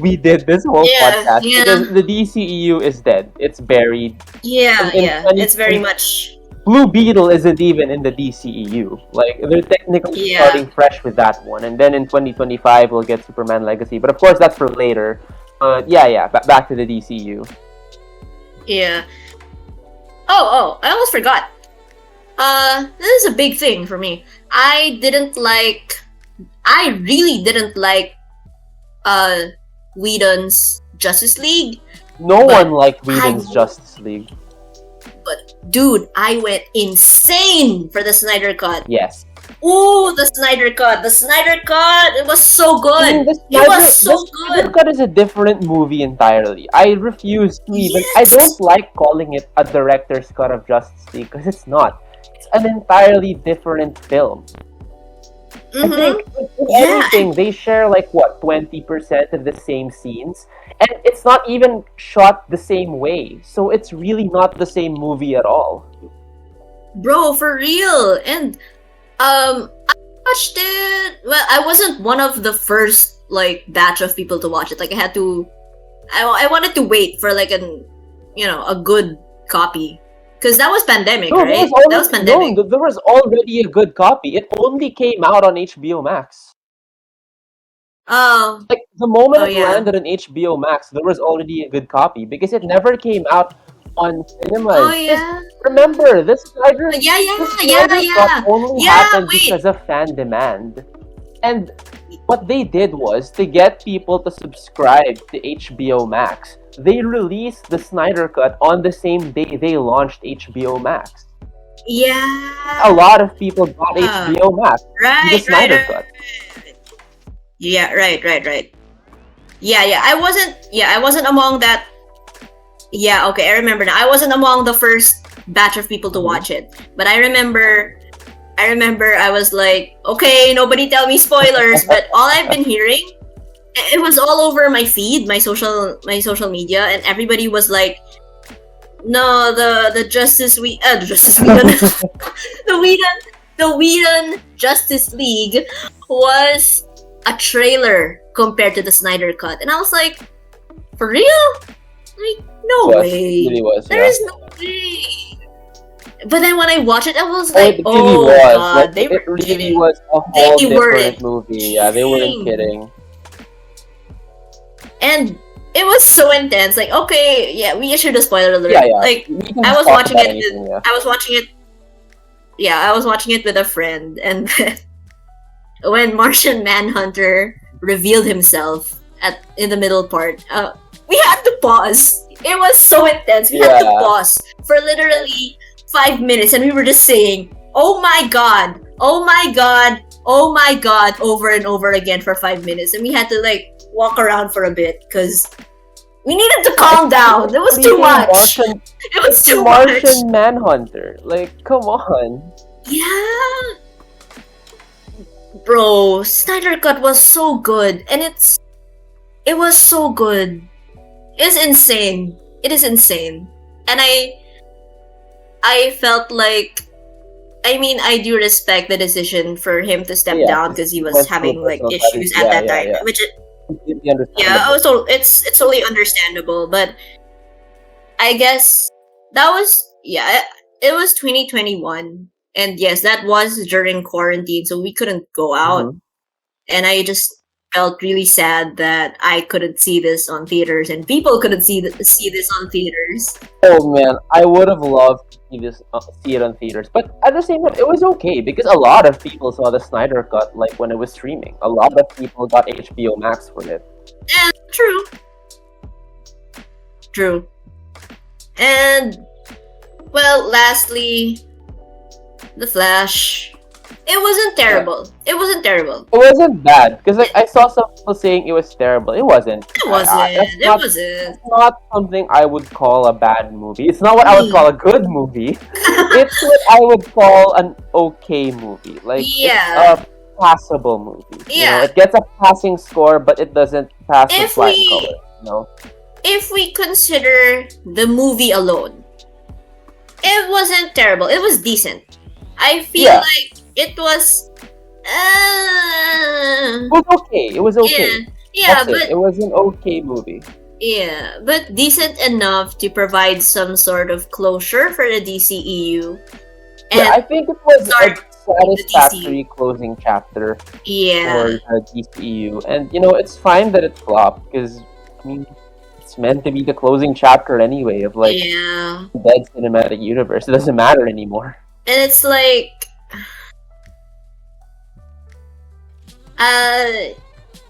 we did this whole Yeah, podcast. yeah. Because the DCEU is dead. It's buried. Yeah, in yeah. It's very much. Blue Beetle isn't even in the DCEU. Like, they're technically Yeah. starting fresh with that one. And then in 2025, we'll get Superman Legacy. But of course, that's for later. Yeah. Back to the DCU. Yeah. Oh, I almost forgot. This is a big thing for me. I really didn't like Whedon's Justice League. No But one liked Whedon's I- Justice League. But dude, I went insane for the Snyder Cut. Yes. Ooh, the Snyder Cut. It was so I mean, good. the It was so the Snyder good. Cut is a different movie entirely. I refuse to even. I Yes. don't like calling it a director's cut of Justice League because it's not. It's an entirely different film. I Mhm. think if Yeah. anything, they share like what 20% of the same scenes, and it's not even shot the same way. So it's really not the same movie at all. Bro, for real. And I watched it. Well, I wasn't one of the first batch of people to watch it. Like, I wanted to wait for a good copy, because that was pandemic, No, right? That was pandemic. there was already a good copy. It only came out on HBO Max. Oh, Like the moment Oh, it yeah. landed on HBO Max, there was already a good copy because it never came out on cinemas. oh yeah, Remember, this Snyder yeah, This yeah, Snyder yeah. Cut only Yeah, happened wait. because of fan demand. And what they did was, to get people to subscribe to HBO Max, they released the Snyder Cut on the same day they launched HBO Max. Yeah. A lot of people got HBO Max to the Right, right, Snyder right. Cut. Yeah, right. Yeah. I wasn't among that. Yeah, okay, I remember now. I wasn't among the first batch of people to Mhm. watch it. But I remember I was like, okay, nobody tell me spoilers, but all I've been hearing, it was all over my feed, my social media, and everybody was like, no, the Justice Whedon, the Whedon Justice League was a trailer compared to the Snyder Cut, and I was like, for real? Like, no Was, way. really was, There yeah. is no way. But then when I watched it, I was Oh, like, it really oh was. god, Like, they it were really kidding. was a They whole weren't different movie. Yeah, they weren't kidding. And it was so intense. Like, okay, yeah, we issued a spoiler alert. Yeah, yeah. Like, We can I just was talk watching about it. anything, yeah. I was watching it. Yeah, I was watching it with a friend, and when Martian Manhunter revealed himself in the middle part, we had to pause. It was so intense. We had to Yeah. pause for literally 5 minutes, and we were just saying, "Oh my god! Oh my god! Oh my god!" over and over again for 5 minutes, and we had to like walk around for a bit because we needed to calm down. It was too much. It was too much. Martian Manhunter. Like, come on. Yeah. Bro, Snyder Cut was so good, and it was so good. It's insane. It is insane. And I felt like, I mean, I do respect the decision for him to step Yeah, down because he was went having through like personal issues studies. at that Yeah, time, yeah. which Completely understandable. yeah, also it's totally understandable. But I guess that was it was 2021, and yes, that was during quarantine, so we couldn't go out, Mhm. and I just felt really sad that I couldn't see this on theaters, and people couldn't see this on theaters. Oh man, I would have loved to see it on theaters, but at the same time, it was okay because a lot of people saw the Snyder Cut like when it was streaming. A lot of people got HBO Max for it. And true. And well, lastly, The Flash. It wasn't terrible. It wasn't terrible. It wasn't bad because like I saw some people saying it was terrible. It wasn't. It wasn't. That's not, It wasn't. It's not something I would call a bad movie. It's not what I would call a good movie. It's what I would call an okay movie. Like Yeah. it's a passable movie. You know, Yeah. it gets a passing score, but it doesn't pass with If flying we- colors. You know? If we consider the movie alone, it wasn't terrible. It was decent. I feel Yeah. like it was. It was okay. It was okay. Yeah, That's it. It was an okay movie. yeah, but decent enough to provide some sort of closure for the DCEU. And Yeah, I think it was start a satisfactory closing chapter yeah, for the DCEU, and you know it's fine that it flopped because I mean it's meant to be the closing chapter anyway of like yeah, the dead cinematic universe. It doesn't matter anymore. and it's like,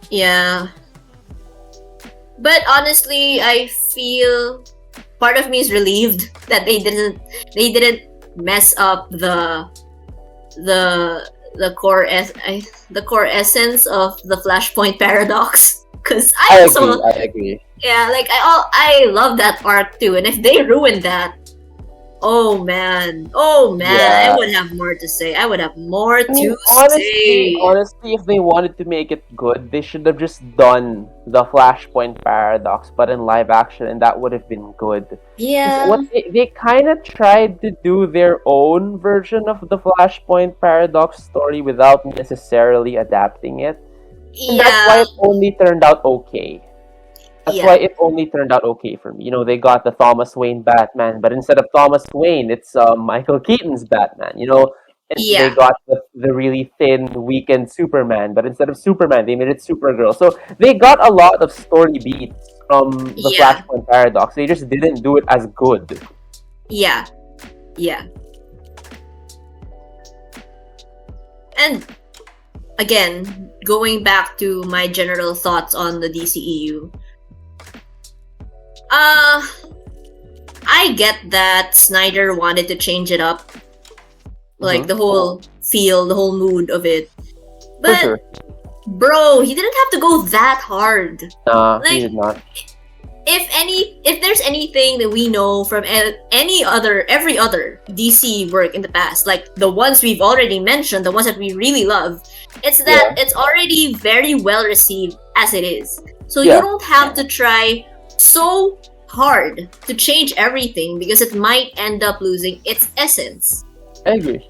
yeah. But honestly, I feel part of me is relieved that they didn't mess up the core essence of the Flashpoint paradox. Because I agree. yeah, like I love that arc too, and if they ruin that, oh man, Yeah. I would have more to say. I would have more I mean, to say. honestly, if they wanted to make it good, they should have just done the Flashpoint paradox, but in live action, and that would have been good. 'Cause Yeah, what they kind of tried to do their own version of the Flashpoint paradox story without necessarily adapting it. And that's why yeah, it only turned out okay. That's yeah, why it only turned out okay for me. You know, they got the Thomas Wayne Batman, but instead of Thomas Wayne, it's Michael Keaton's Batman. You know, and they yeah, got the really thin, weakened Superman, but instead of Superman, they made it Supergirl. So they got a lot of story beats from the Yeah. Flashpoint paradox. They just didn't do it as good. yeah, yeah. And again, going back to my general thoughts on the DCEU, I get that Snyder wanted to change it up, like Mhm. the whole feel, the whole mood of it. For But sure. bro, he didn't have to go that hard. Nah, he Like, did not. if there's anything that we know from every other DC work in the past, like the ones we've already mentioned, the ones that we really love, it's that Yeah. it's already very well received as it is. So you Yeah. don't have to try so hard to change everything because it might end up losing its essence. I agree.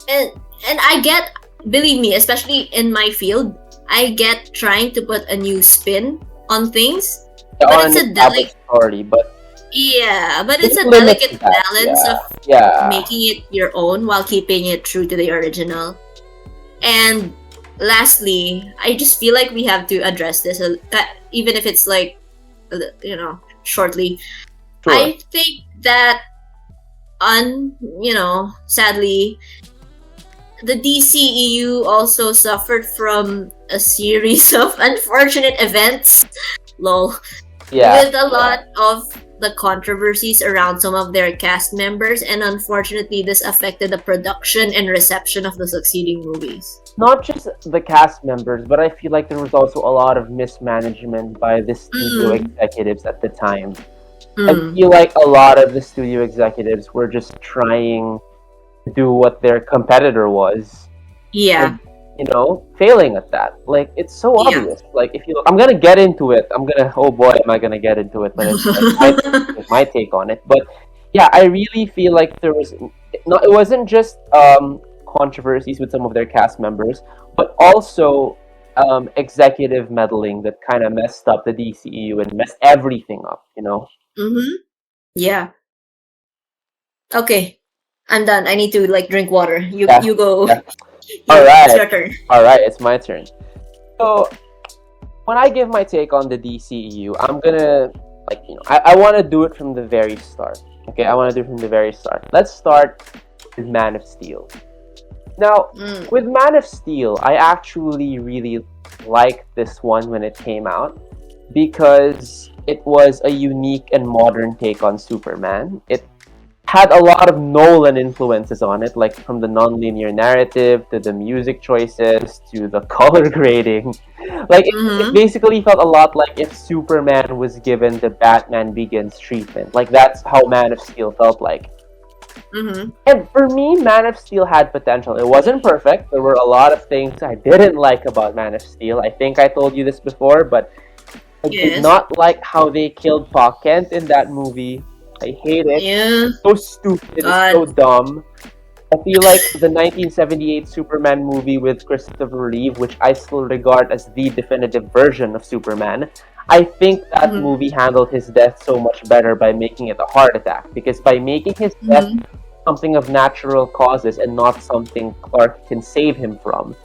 And I get, believe me, especially in my field, I get trying to put a new spin on things. But On it's an a delicate, story, but yeah, but it's there's a limits to delicate that. balance of Yeah. making it your own while keeping it true to the original. And lastly, I just feel like we have to address this, even if it's like, shortly. Sure. I think that, sadly, the DCEU also suffered from a series of unfortunate events. Lol. Yeah. With a lot of the controversies around some of their cast members, and unfortunately, this affected the production and reception of the succeeding movies. Not just the cast members, but I feel like there was also a lot of mismanagement by the studio executives at the time. I feel like a lot of the studio executives were just trying to do what their competitor was. Yeah. And, failing at that. Like, it's so Yeah. obvious. Like, if you, I'm gonna get into it. Oh boy, am I gonna get into it? But it's like my take on it. But yeah, I really feel like there was it wasn't just controversies with some of their cast members, but also executive meddling that kind of messed up the DCEU and messed everything up. Yeah. Okay. I'm done. I need to drink water. You go. Yeah. It's your turn. All right, it's my turn. So when I give my take on the DCEU, I'm gonna I want to do it from the very start. Okay, I want to do it from the very start. Let's start with Man of Steel. Now, with Man of Steel, I actually really liked this one when it came out because it was a unique and modern take on Superman. It had a lot of Nolan influences on it, like from the non-linear narrative to the music choices to the color grading. Like it basically felt a lot like if Superman was given the Batman Begins treatment. Like that's how Man of Steel felt like. And for me, Man of Steel had potential. It wasn't perfect. There were a lot of things I didn't like about Man of Steel. I think I told you this before, but I did not like how they killed Pa Kent in that movie. I hate it. Yeah. It's so stupid. It's so dumb. I feel like the 1978 Superman movie with Christopher Reeve, which I still regard as the definitive version of Superman, I think that movie handled his death so much better by making it a heart attack. Because by making his death something of natural causes and not something Clark can save him from,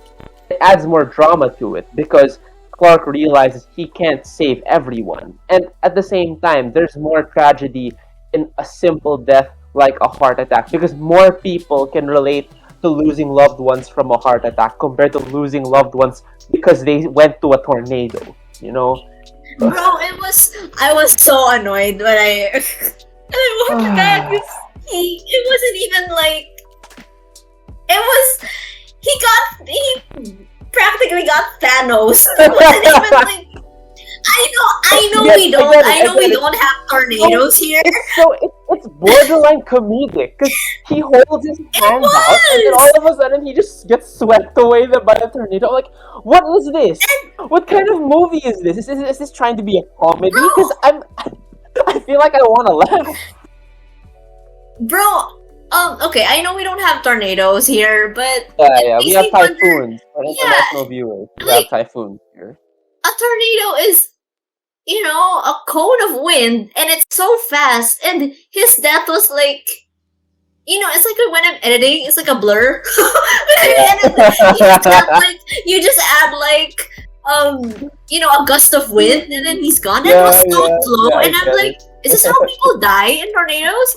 it adds more drama to it. Because Clark realizes he can't save everyone. And at the same time, there's more tragedy in a simple death like a heart attack, because more people can relate to losing loved ones from a heart attack compared to losing loved ones because they went to a tornado, Bro, I was so annoyed when I watched that. It wasn't even like, he practically got Thanos. It wasn't even like, I know we don't have tornadoes here. It's borderline comedic because he holds his hand out and then all of a sudden he just gets swept away by a tornado. Like, what is this? What kind of movie is this? Is this trying to be a comedy? Because I feel like I want to laugh. Bro, okay, I know we don't have tornados here, but we have typhoons for international viewers. We have typhoons here. A tornado is, a cone of wind, and it's so fast, and his death was like, it's like when I'm editing, it's like a blur. You just add a gust of wind, and then he's gone. It was so slow, and I'm like, is this how people die in tornadoes?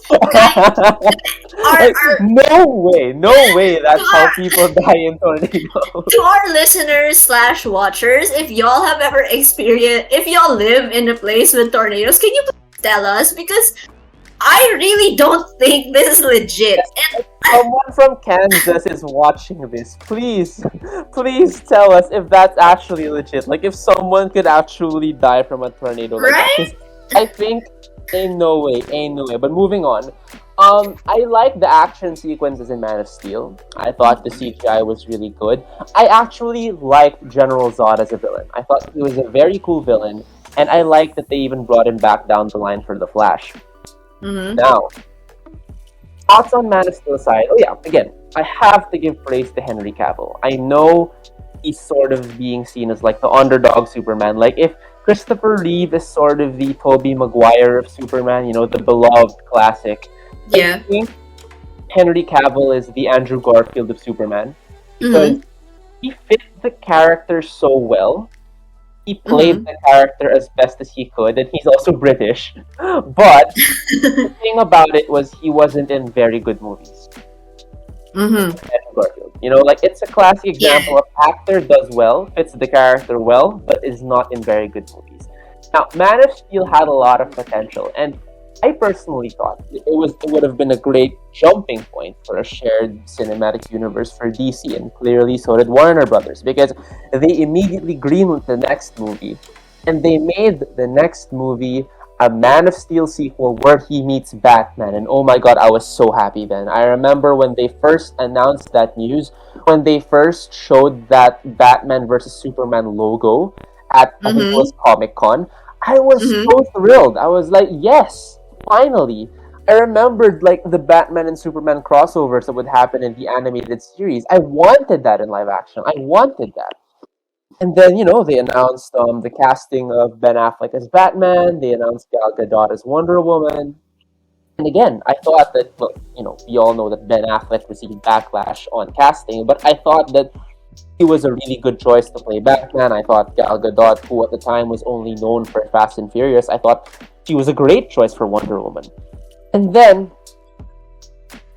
No way that's how people die in tornadoes. To our listeners / watchers, if y'all have ever experienced, if y'all live in a place with tornadoes, can you please tell us? Because I really don't think this is legit. Yes, if someone from Kansas is watching this, please, please tell us if that's actually legit. Like, if someone could actually die from a tornado like that. Right? Because I think ain't no way, ain't no way. But moving on. I like the action sequences in Man of Steel. I thought the CGI was really good. I actually liked General Zod as a villain. I thought he was a very cool villain, and I like that they even brought him back down the line for the Flash. Mm-hmm. Now, thoughts on Man of Steel side? Oh yeah, again, I have to give praise to Henry Cavill. I know he's sort of being seen as like the underdog Superman. Like if Christopher Reeve is sort of the Tobey Maguire of Superman, the beloved classic. I Yeah. think Henry Cavill is the Andrew Garfield of Superman because Mm-hmm. he fit the character so well. He played Mm-hmm. the character as best as he could, and he's also British. But the thing about it was he wasn't in very good movies. Mm-hmm. Andrew Garfield. Like it's a classic Yeah. example of actor does well, fits the character well, but is not in very good movies. Now, Man of Steel had a lot of potential, and I personally thought it would have been a great jumping point for a shared cinematic universe for DC, and clearly so did Warner Brothers because they immediately greenlit the next movie, and they made the next movie a Man of Steel sequel where he meets Batman. And oh my god, I was so happy then. I remember when they first announced that news, when they first showed that Batman versus Superman logo at, I think it Mm-hmm. was Comic Con, I was Mm-hmm. so thrilled. I was like, yes, finally. I remembered like the Batman and Superman crossovers that would happen in the animated series. I wanted that in live action. I wanted that. And then, they announced the casting of Ben Affleck as Batman. They announced Gal Gadot as Wonder Woman. And again, I thought that, well, we all know that Ben Affleck received backlash on casting, but I thought that he was a really good choice to play Batman. I thought Gal Gadot, who at the time was only known for Fast and Furious, I thought she was a great choice for Wonder Woman. And then,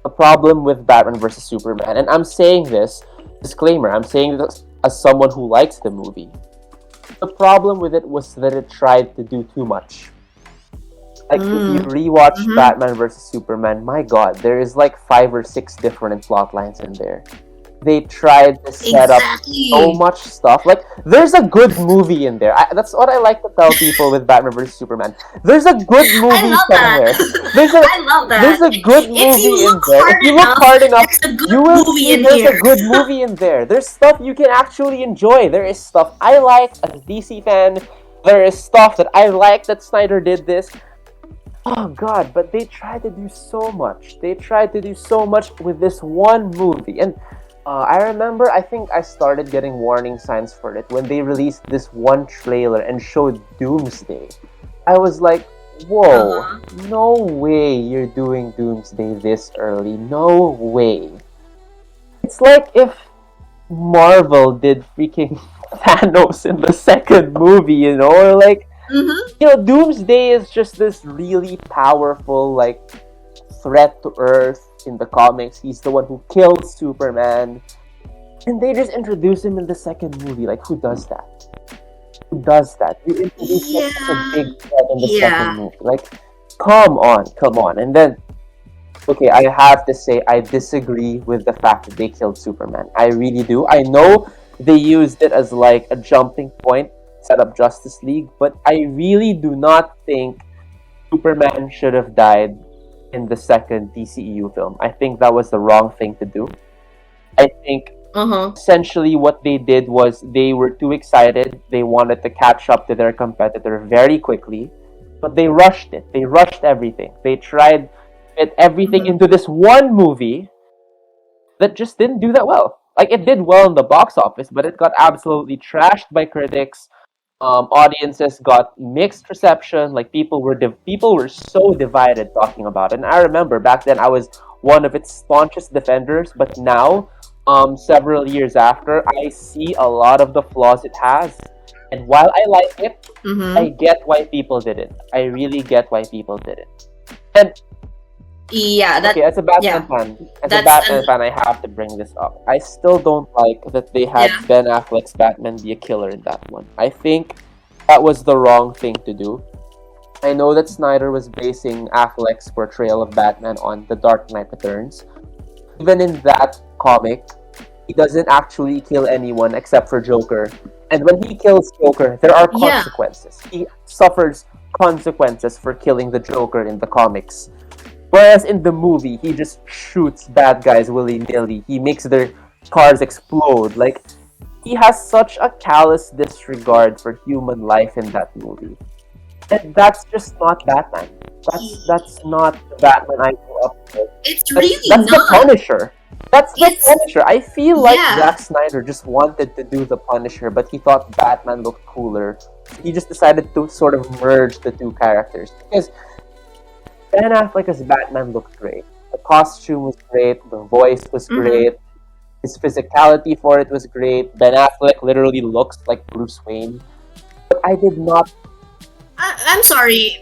a problem with Batman vs. Superman, and I'm saying this, disclaimer, I'm saying this as someone who likes the movie. The problem with it was that it tried to do too much. Like, if you rewatch Mm-hmm. Batman vs. Superman, my god, there is like 5 or 6 different plot lines in there. They tried to set up so Exactly. much stuff. Like, there's a good movie in there. That's what I like to tell people with Batman vs Superman. There's a good I movie love that. somewhere. There's a I love there's that. a good If you movie in look there. If hard you look enough, hard enough, there's a you good will movie see in there's a here. good movie in there. There's stuff you can actually enjoy. There is stuff I like as a DC fan. There is stuff that I like that Snyder did this. Oh god, but they tried to do so much. They tried to do so much with this one movie. And I remember, I think I started getting warning signs for it when they released this one trailer and showed Doomsday. I was like, whoa, Uh-huh. no way you're doing Doomsday this early. No way. It's like if Marvel did freaking Thanos in the second movie, or like, Mm-hmm. Doomsday is just this really powerful, like, threat to Earth in the comics. He's the one who kills Superman. And they just introduce him in the second movie. Like, who does that? Who does that? You introduce like such a Yeah. big threat in the second Yeah. movie. Like, come on, come on. And then, okay, I have to say, I disagree with the fact that they killed Superman. I really do. I know they used it as like a jumping point, set up Justice League, but I really do not think Superman should have died in the second DCEU film. I think that was the wrong thing to do. I think Uh-huh. essentially what they did was they were too excited. They wanted to catch up to their competitor very quickly, but they rushed it. They rushed everything. They tried to fit everything Mm-hmm. into this one movie that just didn't do that well. Like it did well in the box office, but it got absolutely trashed by critics. Audiences got mixed reception. Like people were so divided talking about it. And I remember back then I was one of its staunchest defenders, but now, several years after, I see a lot of the flaws it has. And while I like it, I Mm-hmm. get why people did it. I really get why people did it. And Yeah, okay, yeah. as a That's Batman an fan, I have to bring this up. I still don't like that they had yeah. Ben Affleck's Batman be a killer in that one. I think that was the wrong thing to do. I know that Snyder was basing Affleck's portrayal of Batman on The Dark Knight Returns. Even in that comic, he doesn't actually kill anyone except for Joker. And when he kills Joker, there are Yeah. consequences. He suffers consequences for killing the Joker in the comics. Whereas in the movie, he just shoots bad guys willy-nilly. He makes their cars explode. Like, he has such a callous disregard for human life in that movie. And that's just not Batman. That's not the Batman I grew up with. It's That's really that's the not. Punisher. That's the It's Punisher. I feel like yeah. Zack Snyder just wanted to do the Punisher, but he thought Batman looked cooler. He just decided to sort of merge the two characters. Because Ben Affleck as Batman looked great. The costume was great. The voice was Mm-hmm. great. His physicality for it was great. Ben Affleck literally looks like Bruce Wayne. But I did not. I'm sorry.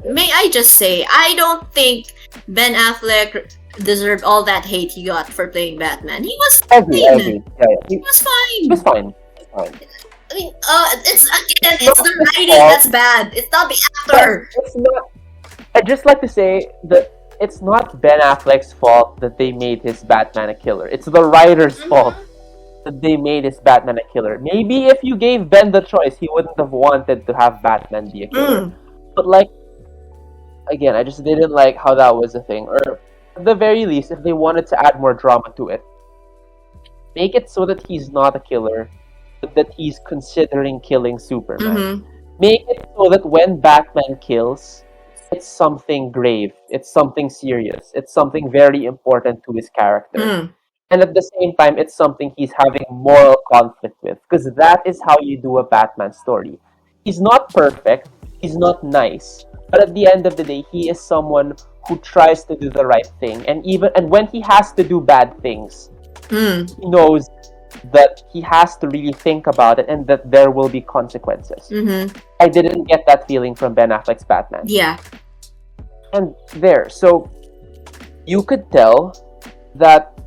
May I just say, I don't think Ben Affleck deserved all that hate he got for playing Batman. He was I fine. agree. Yeah, yeah. He was He fine. was fine. He was fine. I mean, it's again, it's Not the his writing fault. that's bad. It's not the But actor. it's not. I'd just like to say that it's not Ben Affleck's fault that they made his Batman a killer. It's the writer's fault that they made his Batman a killer. Maybe if you gave Ben the choice, he wouldn't have wanted to have Batman be a killer. But like, again, I just didn't like how that was a thing. Or at the very least, if they wanted to add more drama to it, make it so that he's not a killer, but that he's considering killing Superman. Mm-hmm. Make it so that when Batman kills, it's something grave, it's something serious, it's something very important to his character. Mm. And at the same time, it's something he's having moral conflict with. Because that is how you do a Batman story. He's not perfect, he's not nice, but at the end of the day, he is someone who tries to do the right thing. And when he has to do bad things, Mm. he knows that he has to really think about it and that there will be consequences. Mm-hmm. I didn't get that feeling from Ben Affleck's Batman. Yeah. And there, so you could tell that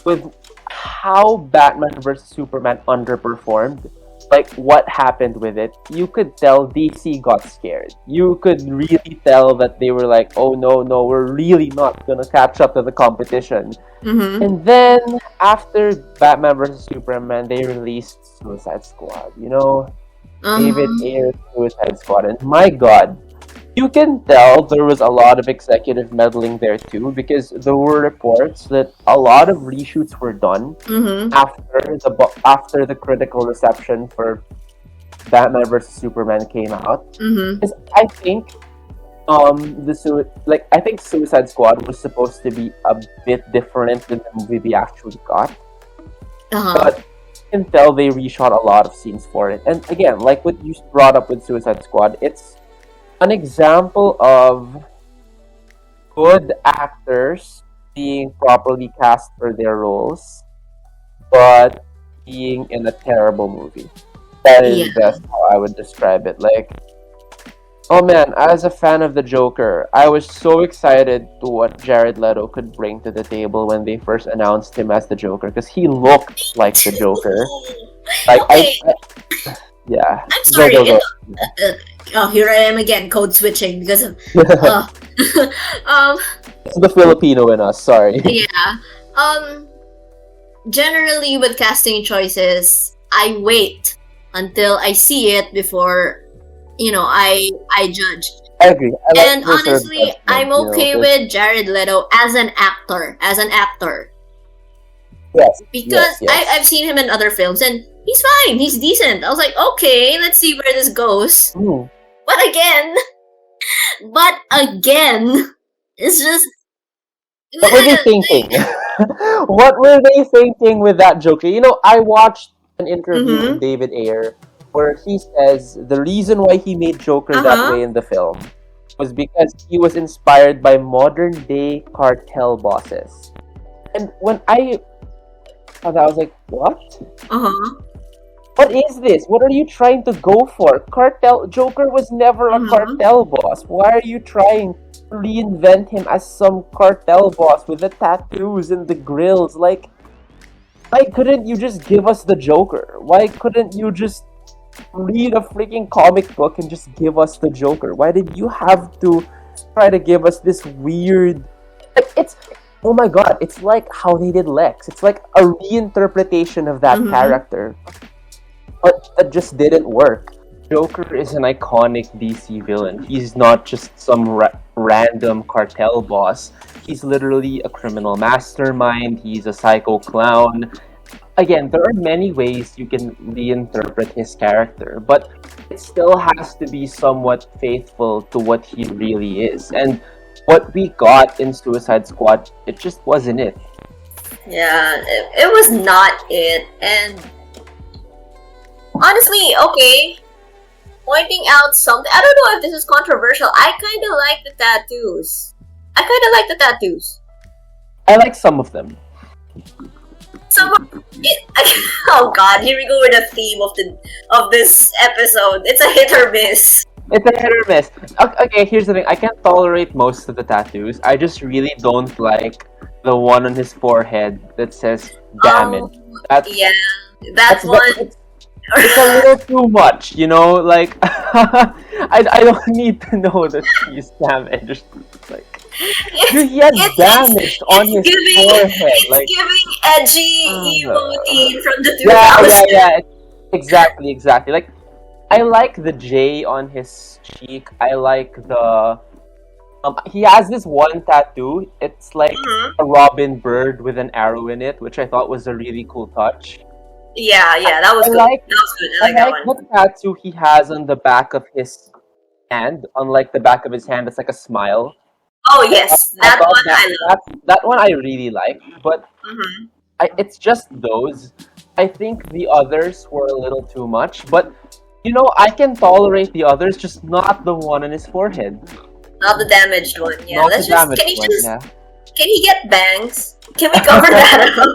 with how Batman vs. Superman underperformed, like what happened with it, you could tell DC got scared. You could really tell that they were like, oh no, we're really not gonna catch up to the competition. Mm-hmm. And then after Batman vs. Superman, they released Suicide Squad. You know, David Ayer's Suicide Squad, and my God, you can tell there was a lot of executive meddling there too, because there were reports that a lot of reshoots were done Mm-hmm. after the critical reception for Batman vs. Superman came out. Mm-hmm. Because I think I think Suicide Squad was supposed to be a bit different than the movie we actually got. Uh-huh. But you can tell they reshot a lot of scenes for it. And again, like what you brought up with Suicide Squad, it's an example of good actors being properly cast for their roles, but being in a terrible movie. That is Yeah. best how I would describe it. Like, oh man, as a fan of the Joker, I was so excited to what Jared Leto could bring to the table when they first announced him as the Joker, because he looked like the Joker. Like, Okay. yeah. I'm sorry. Go. Oh, here I am again, code switching because of. It's the Filipino in us. Sorry. Yeah. Generally, with casting choices, I wait until I see it before, I judge. I agree. And honestly, I'm okay with Jared Leto as an actor. Yes. Because yes. I've seen him in other films and he's fine. He's decent. I was like, okay, let's see where this goes. Mm. But again, it's just. What were they thinking? What were they thinking with that Joker? I watched an interview with David Ayer where he says the reason why he made Joker that way in the film was because he was inspired by modern day cartel bosses. And when I saw that, I was like, what? What is this? What are you trying to go for? Joker was never a cartel boss. Why are you trying to reinvent him as some cartel boss with the tattoos and the grills? Like, why couldn't you just give us the Joker? Why couldn't you just read a freaking comic book and just give us the Joker? Why did you have to try to give us this weird? Like it's oh my god! It's like how they did Lex. It's like a reinterpretation of that character, but that just didn't work. Joker is an iconic DC villain. He's not just some random cartel boss. He's literally a criminal mastermind. He's a psycho clown. Again, there are many ways you can reinterpret his character, but it still has to be somewhat faithful to what he really is. And what we got in Suicide Squad, it just wasn't it. Yeah, it was not it. And honestly, okay, pointing out something. I don't know if this is controversial. I kind of like the tattoos. I like some of them. Some of it, oh god, here we go with the theme of this episode. It's a hit or miss. It's a hit or miss. Okay, here's the thing. I can't tolerate most of the tattoos. I just really don't like the one on his forehead that says "damage." Yeah, that one. It's a little too much, you know. Like, I don't need to know that he's damaged. Like, he had damage on his forehead. It's like giving edgy emo teen from the 2000s. Yeah. Exactly. Like, I like the J on his cheek. I like the. He has this one tattoo. It's like a robin bird with an arrow in it, which I thought was a really cool touch. Yeah, that was good. That was good. I like that one. The tattoo he has on the back of his hand, on like the back of his hand, it's like a smile. Oh yes, that one I love. That one I really like, but it's just those. I think the others were a little too much, but you know, I can tolerate the others, just not the one on his forehead. Not the damaged one. Yeah, not the damaged one. Can he get bangs? Can we cover that up?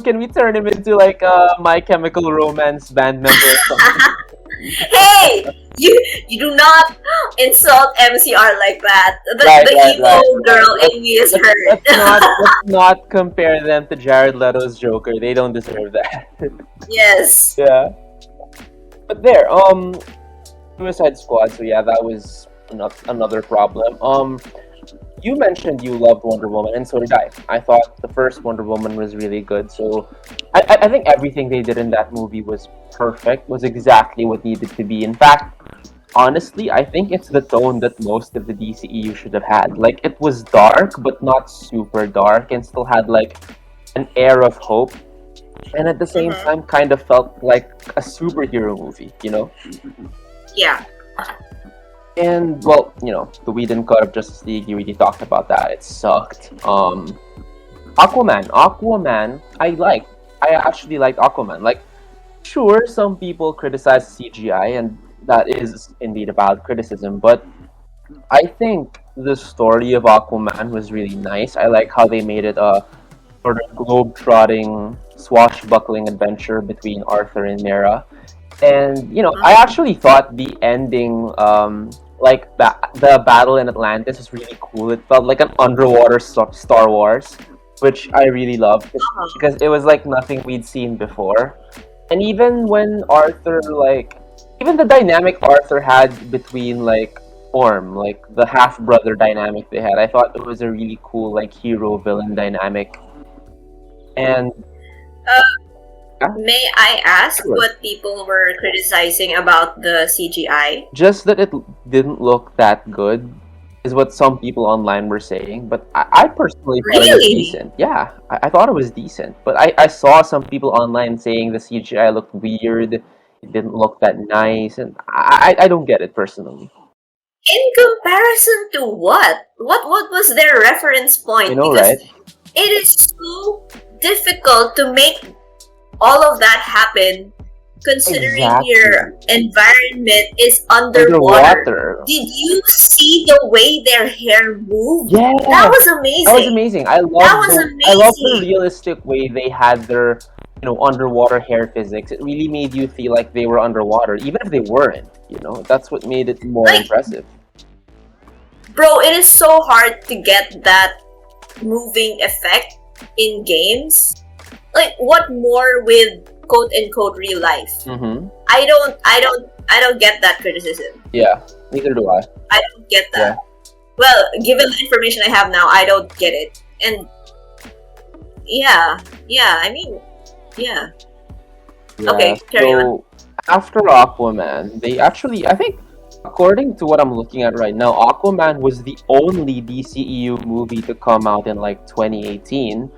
Can we turn him into like a My Chemical Romance band member or something? Hey! You do not insult MCR like that. The emo girl in me is hurt. Let's not compare them to Jared Leto's Joker. They don't deserve that. Yes. Yeah. But there, Suicide Squad, so yeah, that was another problem. You mentioned you loved Wonder Woman, and so did I. I thought the first Wonder Woman was really good, so I think everything they did in that movie was perfect, was exactly what needed to be. In fact, honestly, I think it's the tone that most of the DCEU should have had. Like, it was dark, but not super dark, and still had, like, an air of hope, and at the same time kind of felt like a superhero movie, you know? Yeah. And, well, you know, the Whedon cut of Justice League, you really talked about that. It sucked. Aquaman, I actually liked Aquaman. Like, sure, some people criticize CGI, and that is indeed a valid criticism, but I think the story of Aquaman was really nice. I like how they made it a sort of globe-trotting, swashbuckling adventure between Arthur and Mera. And, you know, I actually thought the ending, like the battle in Atlantis was really cool. It felt like an underwater Star Wars, which I really loved because it was like nothing we'd seen before. And even when Arthur, like, even the dynamic Arthur had between, like, Orm, like the half-brother dynamic they had, I thought it was a really cool, like, hero-villain dynamic. And may I ask what people were criticizing about the CGI? Just that it didn't look that good is what some people online were saying, but I personally thought it was decent. Yeah, I thought it was decent, but I saw some people online saying the CGI looked weird, it didn't look that nice, and I don't get it personally. In comparison to what? What was their reference point? You know, because right? It is so difficult to make all of that happen considering your environment is underwater. Did you see the way their hair moved? Yeah, that was amazing. I love the realistic way they had their, you know, underwater hair physics. It really made you feel like they were underwater, even if they weren't. You know, that's what made it more impressive. Bro, it is so hard to get that moving effect in games. Like, what more with quote unquote real life. Mm-hmm. I don't get that criticism. Yeah, neither do I. I don't get that. Yeah. Well, given the information I have now, I don't get it. And yeah, I mean, yeah. Yeah, Okay, carry on. after Aquaman, they actually, I think, according to what I'm looking at right now, Aquaman was the only DCEU movie to come out in like 2018.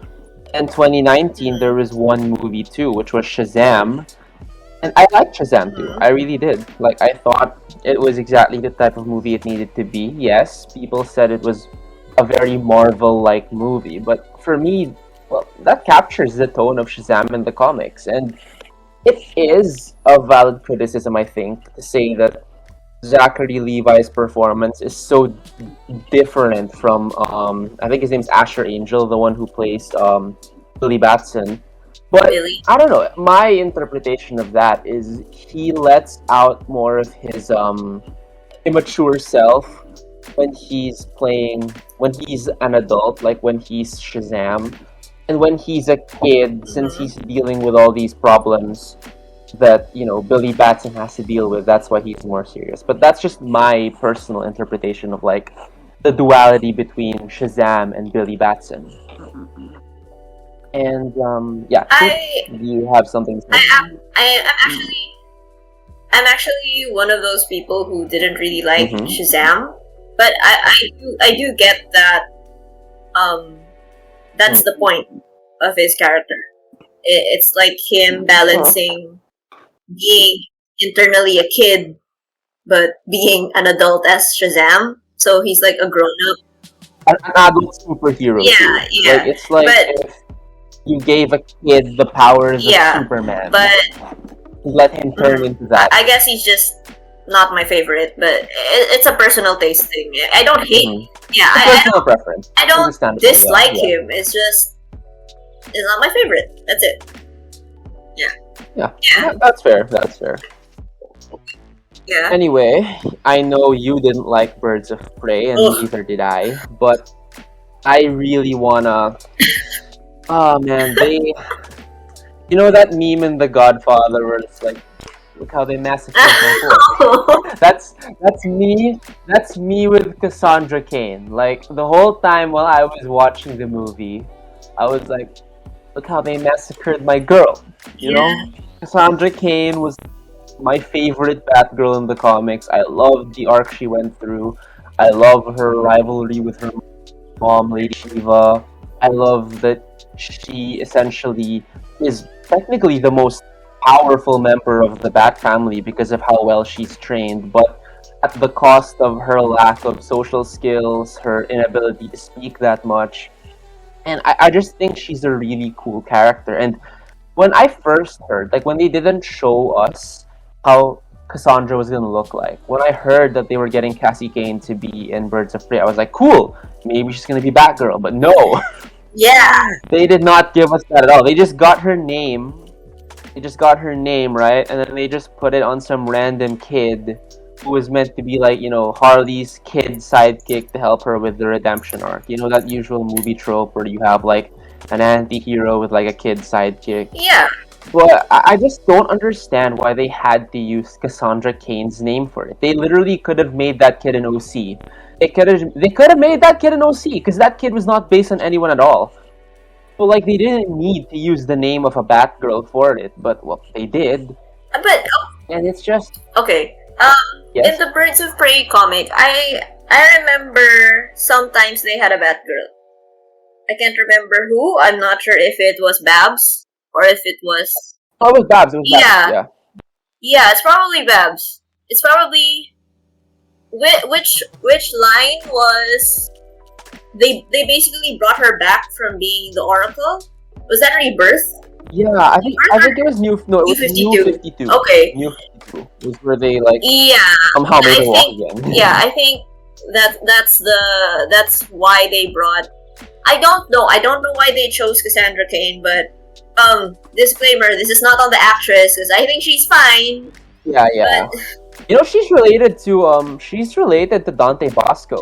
In 2019, there was one movie too, which was Shazam. And I liked Shazam too. I really did. Like, I thought it was exactly the type of movie it needed to be. Yes, people said it was a very Marvel-like movie, but for me, well, that captures the tone of Shazam in the comics. And it is a valid criticism, I think, to say that Zachary Levi's performance is so different from, I think his name's Asher Angel, the one who plays Billy Batson. But Really? I don't know. My interpretation of that is he lets out more of his immature self when he's an adult, like when he's Shazam, and when he's a kid, since he's dealing with all these problems that Billy Batson has to deal with. That's why he's more serious. But that's just my personal interpretation of like the duality between Shazam and Billy Batson. And yeah, do you have something to say? I'm actually one of those people who didn't really like Mhm. Shazam, but I do get that that's the point of his character. It's like him balancing being internally a kid but being an adult as Shazam. So he's like a grown up. An adult superhero. Yeah, too. yeah. Like, it's like But if you gave a kid the powers of Superman, but let him turn into that. I guess he's just not my favorite, but it's a personal taste thing. I don't hate. Yeah, It's a personal preference. I don't Understandable, dislike yeah. him. It's not my favorite. That's it. Yeah, that's fair. That's fair. Yeah. Anyway, I know you didn't like Birds of Prey, and Ugh. neither did I. But I really wanna. Oh man, you know that meme in The Godfather where it's like, look how they massacred my horse. That's me. That's me with Cassandra Cain. Like the whole time while I was watching the movie, I was like, look how they massacred my girl. You know, Cassandra Cain was my favorite Batgirl in the comics. I love the arc she went through. I love her rivalry with her mom, Lady Shiva. I love that she essentially is technically the most powerful member of the Bat family because of how well she's trained, but at the cost of her lack of social skills, her inability to speak that much. And I just think she's a really cool character. And when I first heard, like when they didn't show us how Cassandra was gonna look like, when I heard that they were getting Cassie Cain to be in Birds of Prey, I was like, cool, maybe she's gonna be Batgirl. But no, Yeah. they did not give us that at all. They just got her name. They just got her name, right? And then they just put it on some random kid who was meant to be like, Harley's kid sidekick to help her with the redemption arc. You know, that usual movie trope where you have like an anti-hero with like a kid sidekick. Yeah. But I just don't understand why they had to use Cassandra Cain's name for it. They literally could have made that kid an OC. They could have made that kid an OC because that kid was not based on anyone at all. So like they didn't need to use the name of a Batgirl for it, but well, they did. But And it's just okay. yes. In the Birds of Prey comic, I remember sometimes they had a Batgirl. I can't remember who. I'm not sure if it was Babs or if it was. Oh, it was Babs. It was Babs. Yeah. Yeah. Yeah, it's probably Babs. It's probably which line was they basically brought her back from being the Oracle. Was that Rebirth? Yeah, I think it was New 52. Okay. New 52 was where they like Yeah. somehow made her walk again. Yeah, I think that's why they brought. I don't know why they chose Cassandra Cain, but disclaimer: this is not on the actress because I think she's fine. Yeah. But, she's related to Dante Bosco.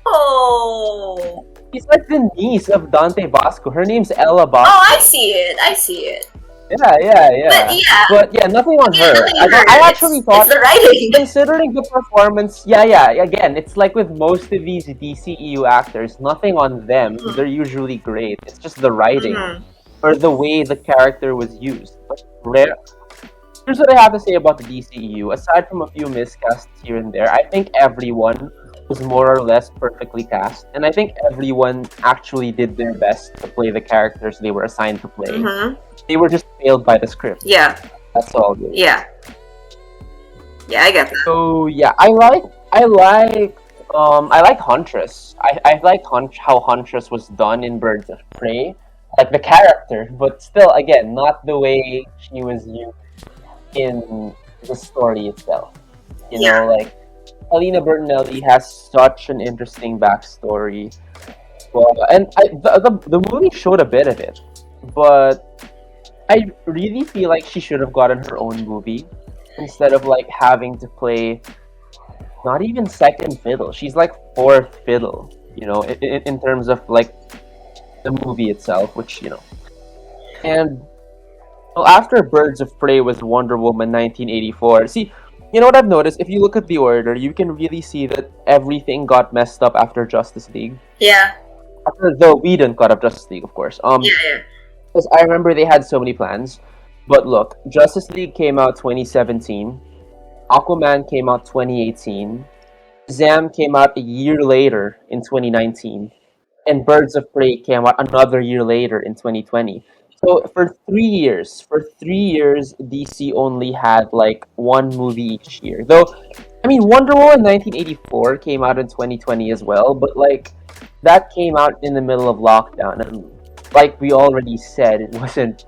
oh. She's like the niece of Dante Bosco. Her name's Ella Bosco. Oh, I see it. But Yeah. yeah, But yeah, nothing on yeah, her. nothing on her. I actually It's thought, the writing. considering the performance, again, it's like with most of these DCEU actors, nothing on them. They're usually great. It's just the writing Mm-hmm. or the way the character was used. But here's what I have to say about the DCEU. Aside from a few miscasts here and there, I think everyone was more or less perfectly cast, and I think everyone actually did their best to play the characters they were assigned to play. Mm-hmm. They were just failed by the script. Yeah, That's all. Really. yeah, yeah. I get that. So yeah, I like Huntress. I like how Huntress was done in Birds of Prey, like the character, but still, again, not the way she was used in the story itself. You Yeah, know, like Helena Bertinelli has such an interesting backstory. Well, and the movie showed a bit of it, but I really feel like she should have gotten her own movie instead of like having to play not even second fiddle. She's like fourth fiddle, in terms of like the movie itself, which and well, after Birds of Prey was Wonder Woman 1984. See, you know what I've noticed? If you look at the order, you can really see that everything got messed up after Justice League. yeah, After the Whedon cut of Justice League, of course. yeah. Because I remember they had so many plans. But look, Justice League came out 2017. Aquaman came out 2018. Shazam came out a year later in 2019. And Birds of Prey came out another year later in 2020. So for 3 years, DC only had like one movie each year. Though, I mean, Wonder Woman 1984 came out in 2020 as well, but like that came out in the middle of lockdown, and like we already said, it wasn't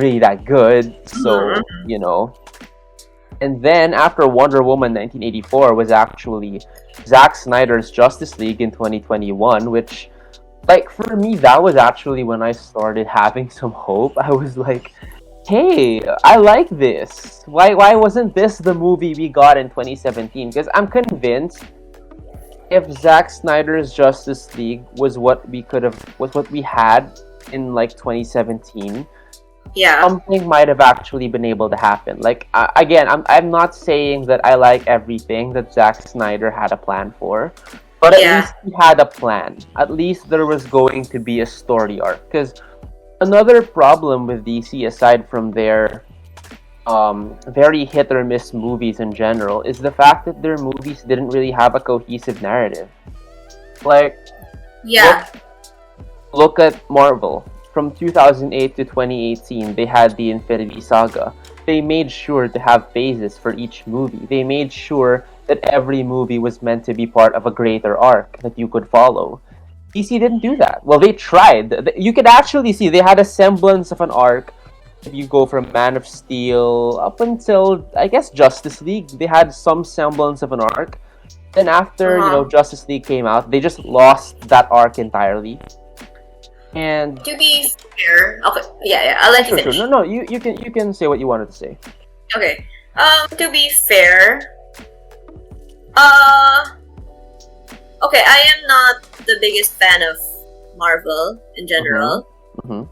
really that good. So Mm-hmm. and then after Wonder Woman 1984 was actually Zack Snyder's Justice League in 2021, which, like, for me, that was actually when I started having some hope. I was like, hey, I like this. Why wasn't this the movie we got in 2017? Because I'm convinced if Zack Snyder's Justice League was what we had in like 2017, Yeah, something might have actually been able to happen. Like again, I'm not saying that I like everything that Zack Snyder had a plan for, but at yeah, least he had a plan. At least there was going to be a story arc. Because another problem with DC, aside from their very hit or miss movies in general, is the fact that their movies didn't really have a cohesive narrative. Like, yeah, look at Marvel. From 2008 to 2018, they had the Infinity Saga. They made sure to have phases for each movie. They made sure that every movie was meant to be part of a greater arc that you could follow. DC didn't do that. Well, they tried. You could actually see they had a semblance of an arc. If you go from Man of Steel up until, I guess, Justice League, they had some semblance of an arc. Then after, Uh-huh. Justice League came out, they just lost that arc entirely. And To be fair, okay, yeah, I'll let you sure. finish. No, you can say what you wanted to say. Okay. To be fair, uh, okay, I am not the biggest fan of Marvel in general, Mm-hmm.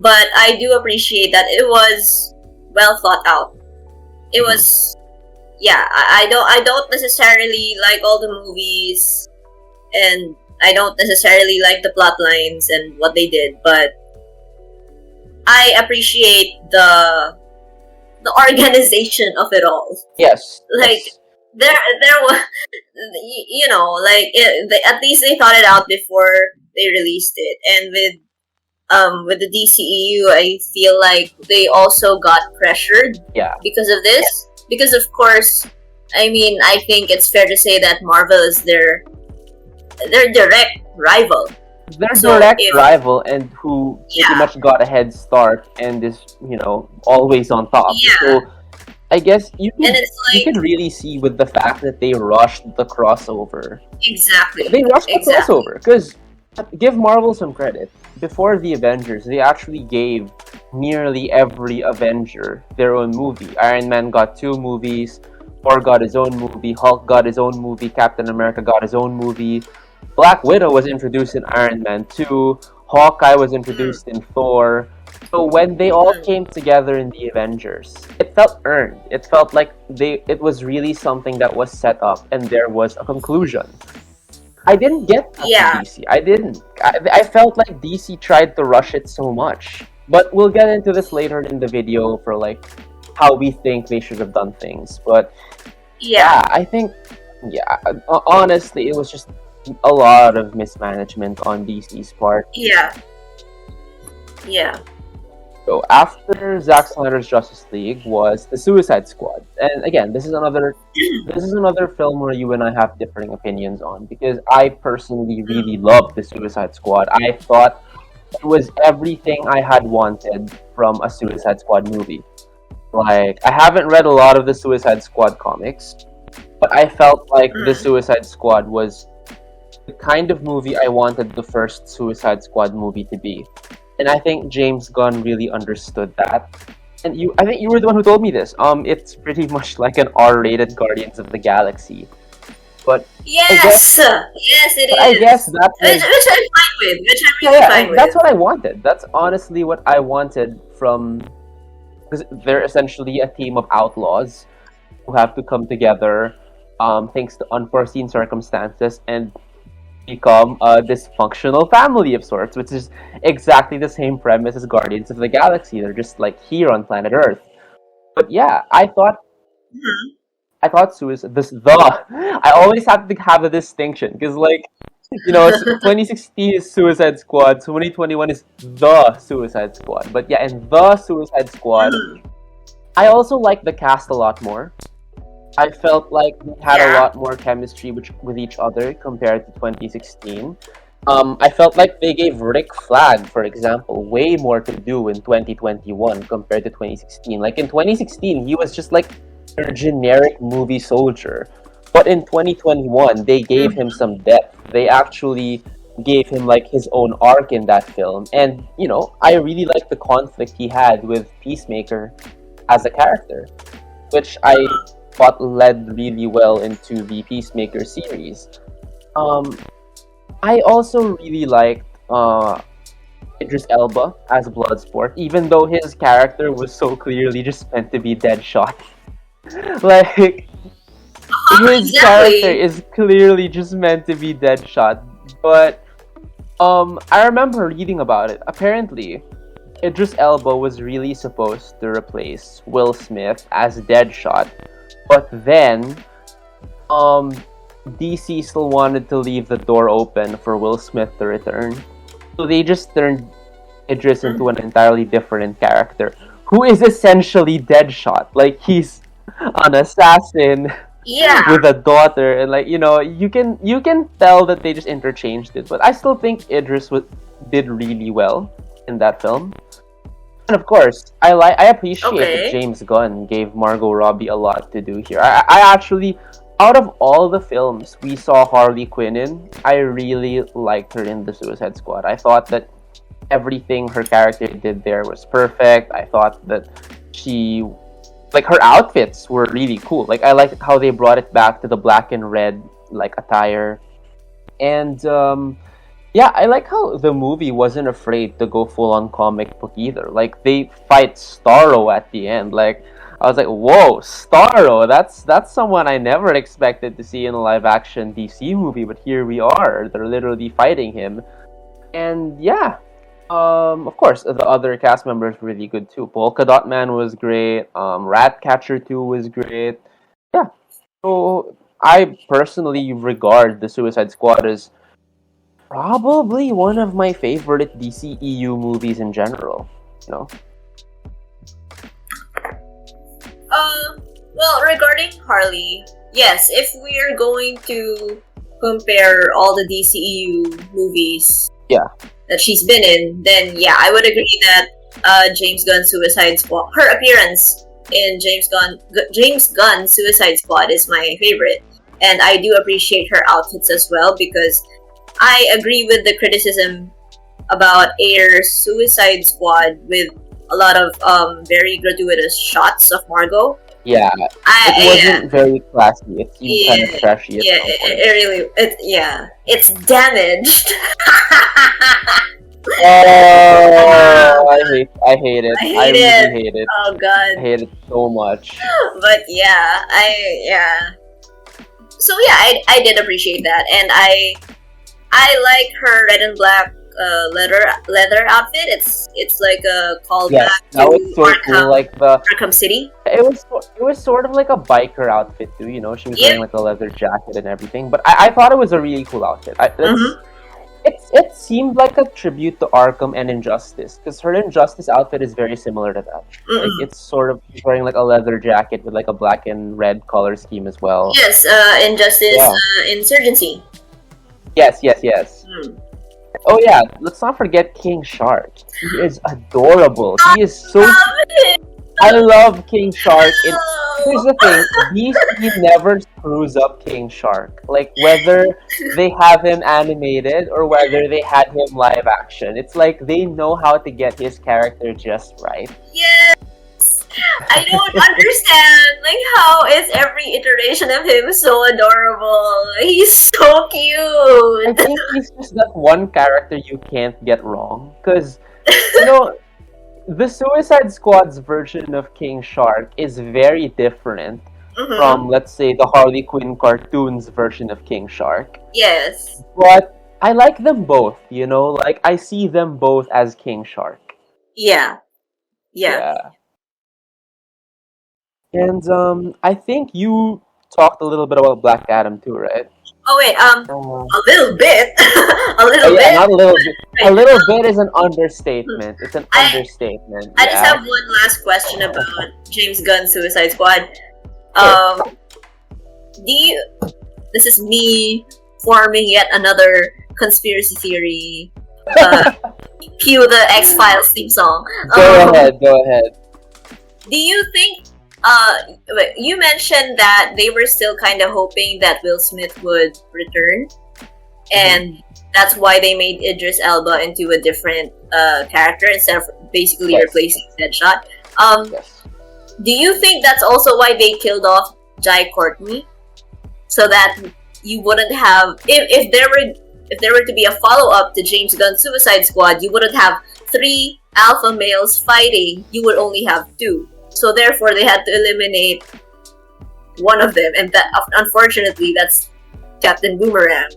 but I do appreciate that it was well thought out. It was, yeah. I don't necessarily like all the movies, and I don't necessarily like the plot lines and what they did, but I appreciate the organization of it all. Yes. Like Yes. there was, like at least they thought it out before they released it, and with the DCEU, I feel like they also got pressured Yeah. because of this. Because of course, I mean, I think it's fair to say that Marvel is their direct rival. Their So direct if rival and who pretty yeah, much got a head start and is, always on top. yeah, So I guess you and could it's you like could really see with the fact that they rushed the crossover. exactly, They rushed the exactly, crossover because give Marvel some credit. Before the Avengers, they actually gave nearly every Avenger their own movie. Iron Man got 2 movies, Thor got his own movie, Hulk got his own movie, Captain America got his own movie, Black Widow was introduced in Iron Man 2, Hawkeye was introduced in Thor, So when they all came together in the Avengers, it felt earned. It felt like it was really something that was set up and there was a conclusion. I didn't get that with Yeah. DC. I didn't. I felt like DC tried to rush it so much. But we'll get into this later in the video for like how we think they should have done things. But Yeah. I think honestly, it was just a lot of mismanagement on DC's part. Yeah. Yeah. So after Zack Snyder's Justice League was the Suicide Squad, and again, this is another film where you and I have differing opinions on, because I personally really loved the Suicide Squad. I thought it was everything I had wanted from a Suicide Squad movie. Like, I haven't read a lot of the Suicide Squad comics, but I felt like the Suicide Squad was the kind of movie I wanted the first Suicide Squad movie to be. And I think James Gunn really understood that. And I think you were the one who told me this. It's pretty much like an R-rated Guardians of the Galaxy. But yes, it is. I guess that was, which I'm fine with. Which I'm really fine with. That's what I wanted. That's honestly what I wanted from, because they're essentially a team of outlaws who have to come together, thanks to unforeseen circumstances, and become a dysfunctional family of sorts, which is exactly the same premise as Guardians of the Galaxy. They're just like here on planet Earth. But yeah, I thought suicide. I always have to have a distinction, because, like, 2016 is Suicide Squad, 2021 is the Suicide Squad. But yeah, in the Suicide Squad, I also like the cast a lot more. I felt like we had a lot more chemistry with each other compared to 2016. I felt like they gave Rick Flag, for example, way more to do in 2021 compared to 2016. Like, in 2016, he was just like a generic movie soldier. But in 2021, they gave him some depth. They actually gave him like his own arc in that film. And, I really like the conflict he had with Peacemaker as a character, which I thought led really well into the Peacemaker series. I also really liked Idris Elba as Bloodsport, even though his character was so clearly just meant to be Deadshot. Like, his character is clearly just meant to be Deadshot. But I remember reading about it. Apparently, Idris Elba was really supposed to replace Will Smith as Deadshot. But then, DC still wanted to leave the door open for Will Smith to return. So they just turned Idris into an entirely different character, who is essentially Deadshot. Like, he's an assassin with a daughter, and, like, you can tell that they just interchanged it. But I still think Idris did really well in that film. And of course, I appreciate that James Gunn gave Margot Robbie a lot to do here. I actually, out of all the films we saw Harley Quinn in, I really liked her in the Suicide Squad. I thought that everything her character did there was perfect. I thought that her outfits were really cool. Like, I liked how they brought it back to the black and red, like, attire. And, yeah, I like how the movie wasn't afraid to go full-on comic book either. Like, they fight Starro at the end. Like, I was like, whoa, Starro! That's someone I never expected to see in a live-action DC movie, but here we are. They're literally fighting him. And, yeah, of course, the other cast members were really good too. Polka Dot Man was great. Ratcatcher 2 was great. Yeah, so I personally regard the Suicide Squad as probably one of my favorite DCEU movies in general. Well, regarding Harley, yes, if we are going to compare all the DCEU movies that she's been in, then yeah, I would agree that James Gunn's Suicide Squad, her appearance in James Gunn's Suicide Squad is my favorite. And I do appreciate her outfits as well, because I agree with the criticism about Ayer's Suicide Squad with a lot of very gratuitous shots of Margot. Yeah, it wasn't very classy. It seemed kind of trashy. Yeah, it's damaged. Oh, I hate it. I I hate really it. hate it. Oh I god. hate it so much. But yeah, yeah. So yeah, I did appreciate that, and I like her red and black leather outfit. It's like a Yes, callback that was to so cool. Like Arkham City. it was sort of like a biker outfit too. You know, she was Yep. wearing like a leather jacket and everything. But I thought it was a really cool outfit. Mm-hmm. It seemed like a tribute to Arkham and Injustice because her Injustice outfit is very similar to that. Like Mm-mm. it's sort of she's wearing like a leather jacket with like a black and red color scheme as well. Yes, Injustice, Yeah. Insurgency. Yes. Mm. Oh yeah, let's not forget King Shark. He is adorable. He is so. Love it. I love King Shark. Here's Oh. the thing: DC never screws up King Shark. Like whether they have him animated or whether they had him live action, it's like they know how to get his character just right. Yes. I don't understand. Like, how is every iteration of him so adorable? He's so I cute. think he's just that one character you can't get wrong. Because, you know, the Suicide Squad's version of King Shark is very different Mm-hmm. from, let's say, the Harley Quinn cartoon's version of King Shark. Yes. But I like them both, you know? Like, I see them both as King Shark. Yeah. Yeah. Yeah. And I think you talked a little bit about Black Adam too, right? Oh wait. Uh, A little bit. A oh little yeah, bit. not a little bit. A Right. little bit is an understatement. It's an I understatement. I just Yeah. have one last question about James Gunn's Suicide Squad. Sure. Do you? This is me forming yet another conspiracy theory. Uh, cue the X Files theme song. Go ahead. Go ahead. Do you think? Wait, you mentioned that they were still kind of hoping that Will Smith would return, and that's why they made Idris Elba into a different character instead of basically Yes. replacing Deadshot. Yes. Do you think that's also why they killed off Jai Courtney, so that you wouldn't have if there were to be a follow up to James Gunn's Suicide Squad, you wouldn't have 3 alpha males fighting. You would only have 2. So therefore, they had to eliminate one of them, and that unfortunately, that's Captain Boomerang.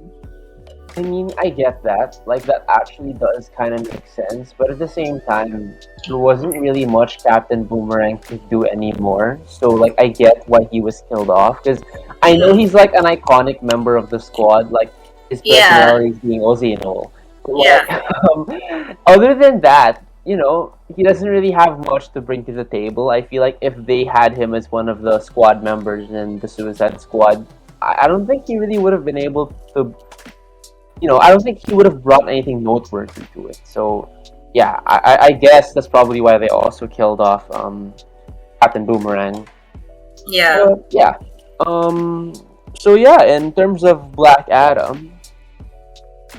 I mean, I get that. Like, that actually does kind of make sense. But at the same time, there wasn't really much Captain Boomerang to do anymore. So, like, I get why he was killed off. Because I know he's, like, an iconic member of the squad. Like, his Yeah. personality is being Ozino. Yeah. Other than that, you know, he doesn't really have much to bring to the table. I feel like if they had him as one of the squad members in the Suicide Squad, I don't think he really would have been able to, you know, I don't think he would have brought anything noteworthy to it. So, yeah, I guess that's probably why they also killed off Captain Boomerang. Yeah. Yeah. So yeah, in terms of Black Adam,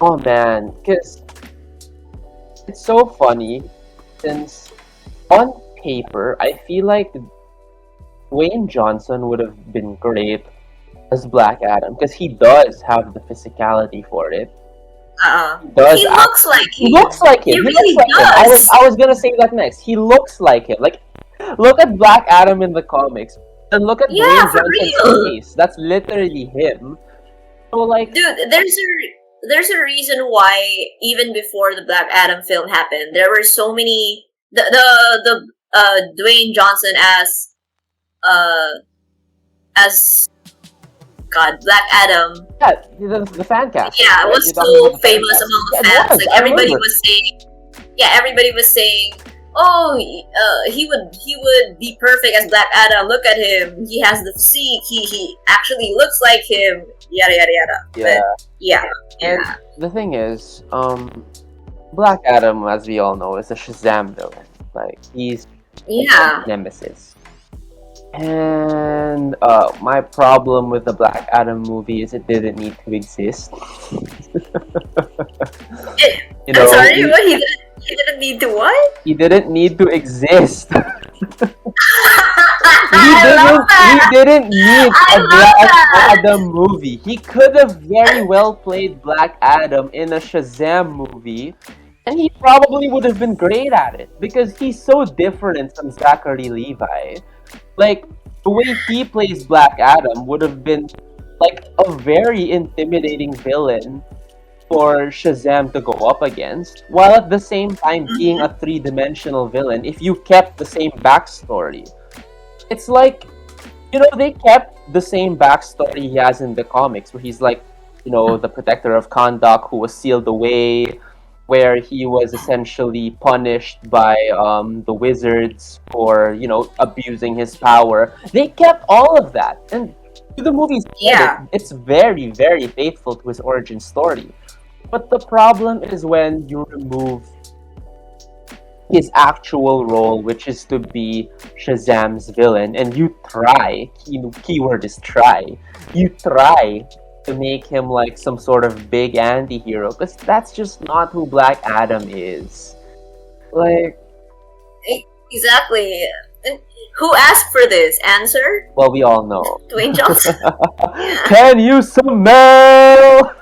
oh man, because it's so funny since on paper I feel like Dwayne Johnson would have been great as Black Adam because he does have the physicality for it. Does He act- looks like he him. looks like him. He He really looks like him. does. I was gonna say that next. He looks like him. Like, look at Black Adam in the comics, and look at Yeah, Dwayne for Johnson's real. face. That's literally him. So like, Dude, there's a reason why even before the Black Adam film happened, there were so many the Dwayne Johnson as God Black Adam. yeah, the fan cast. Yeah, it right? was You're talking so about the fan famous cast. among the Yeah, it fans. was. Like I everybody remember. was saying, yeah, everybody was saying, oh, he would be perfect as Black Adam. Look at him. He has the physique. He actually looks like him. Yada yada yada. Yeah. But, yeah. And the thing is, Black Adam, as we all know, is a Shazam villain. Like, he's Yeah. Nemesis. And my problem with the Black Adam movie is it didn't need to exist. You know, I'm sorry, what? He didn't need to what? he didn't need to exist. I love that. He didn't need I a love Black that. Adam movie. He could have very well played Black Adam in a Shazam movie, And he probably would have been great at it because he's so different from Zachary Levi. Like, the way he plays Black Adam would have been like a very intimidating villain for Shazam to go up against, while at the same time being Mm-hmm. a three-dimensional villain if you kept the same backstory. It's like, they kept the same backstory he has in the comics, where he's like, the protector of Kahndaq who was sealed away, where he was essentially punished by the wizards for, abusing his power. They kept all of that. And to the movie's credit, Yeah. it's very, very faithful to his origin story. But the problem is when you remove his actual role, which is to be Shazam's villain, and you try, keyword is try, you try to make him like some sort of big anti-hero, because that's just not who Black Adam is. Like, Exactly. And who asked for this? Answer? well, we all know. Dwayne Johnson. Yeah. Can you smell?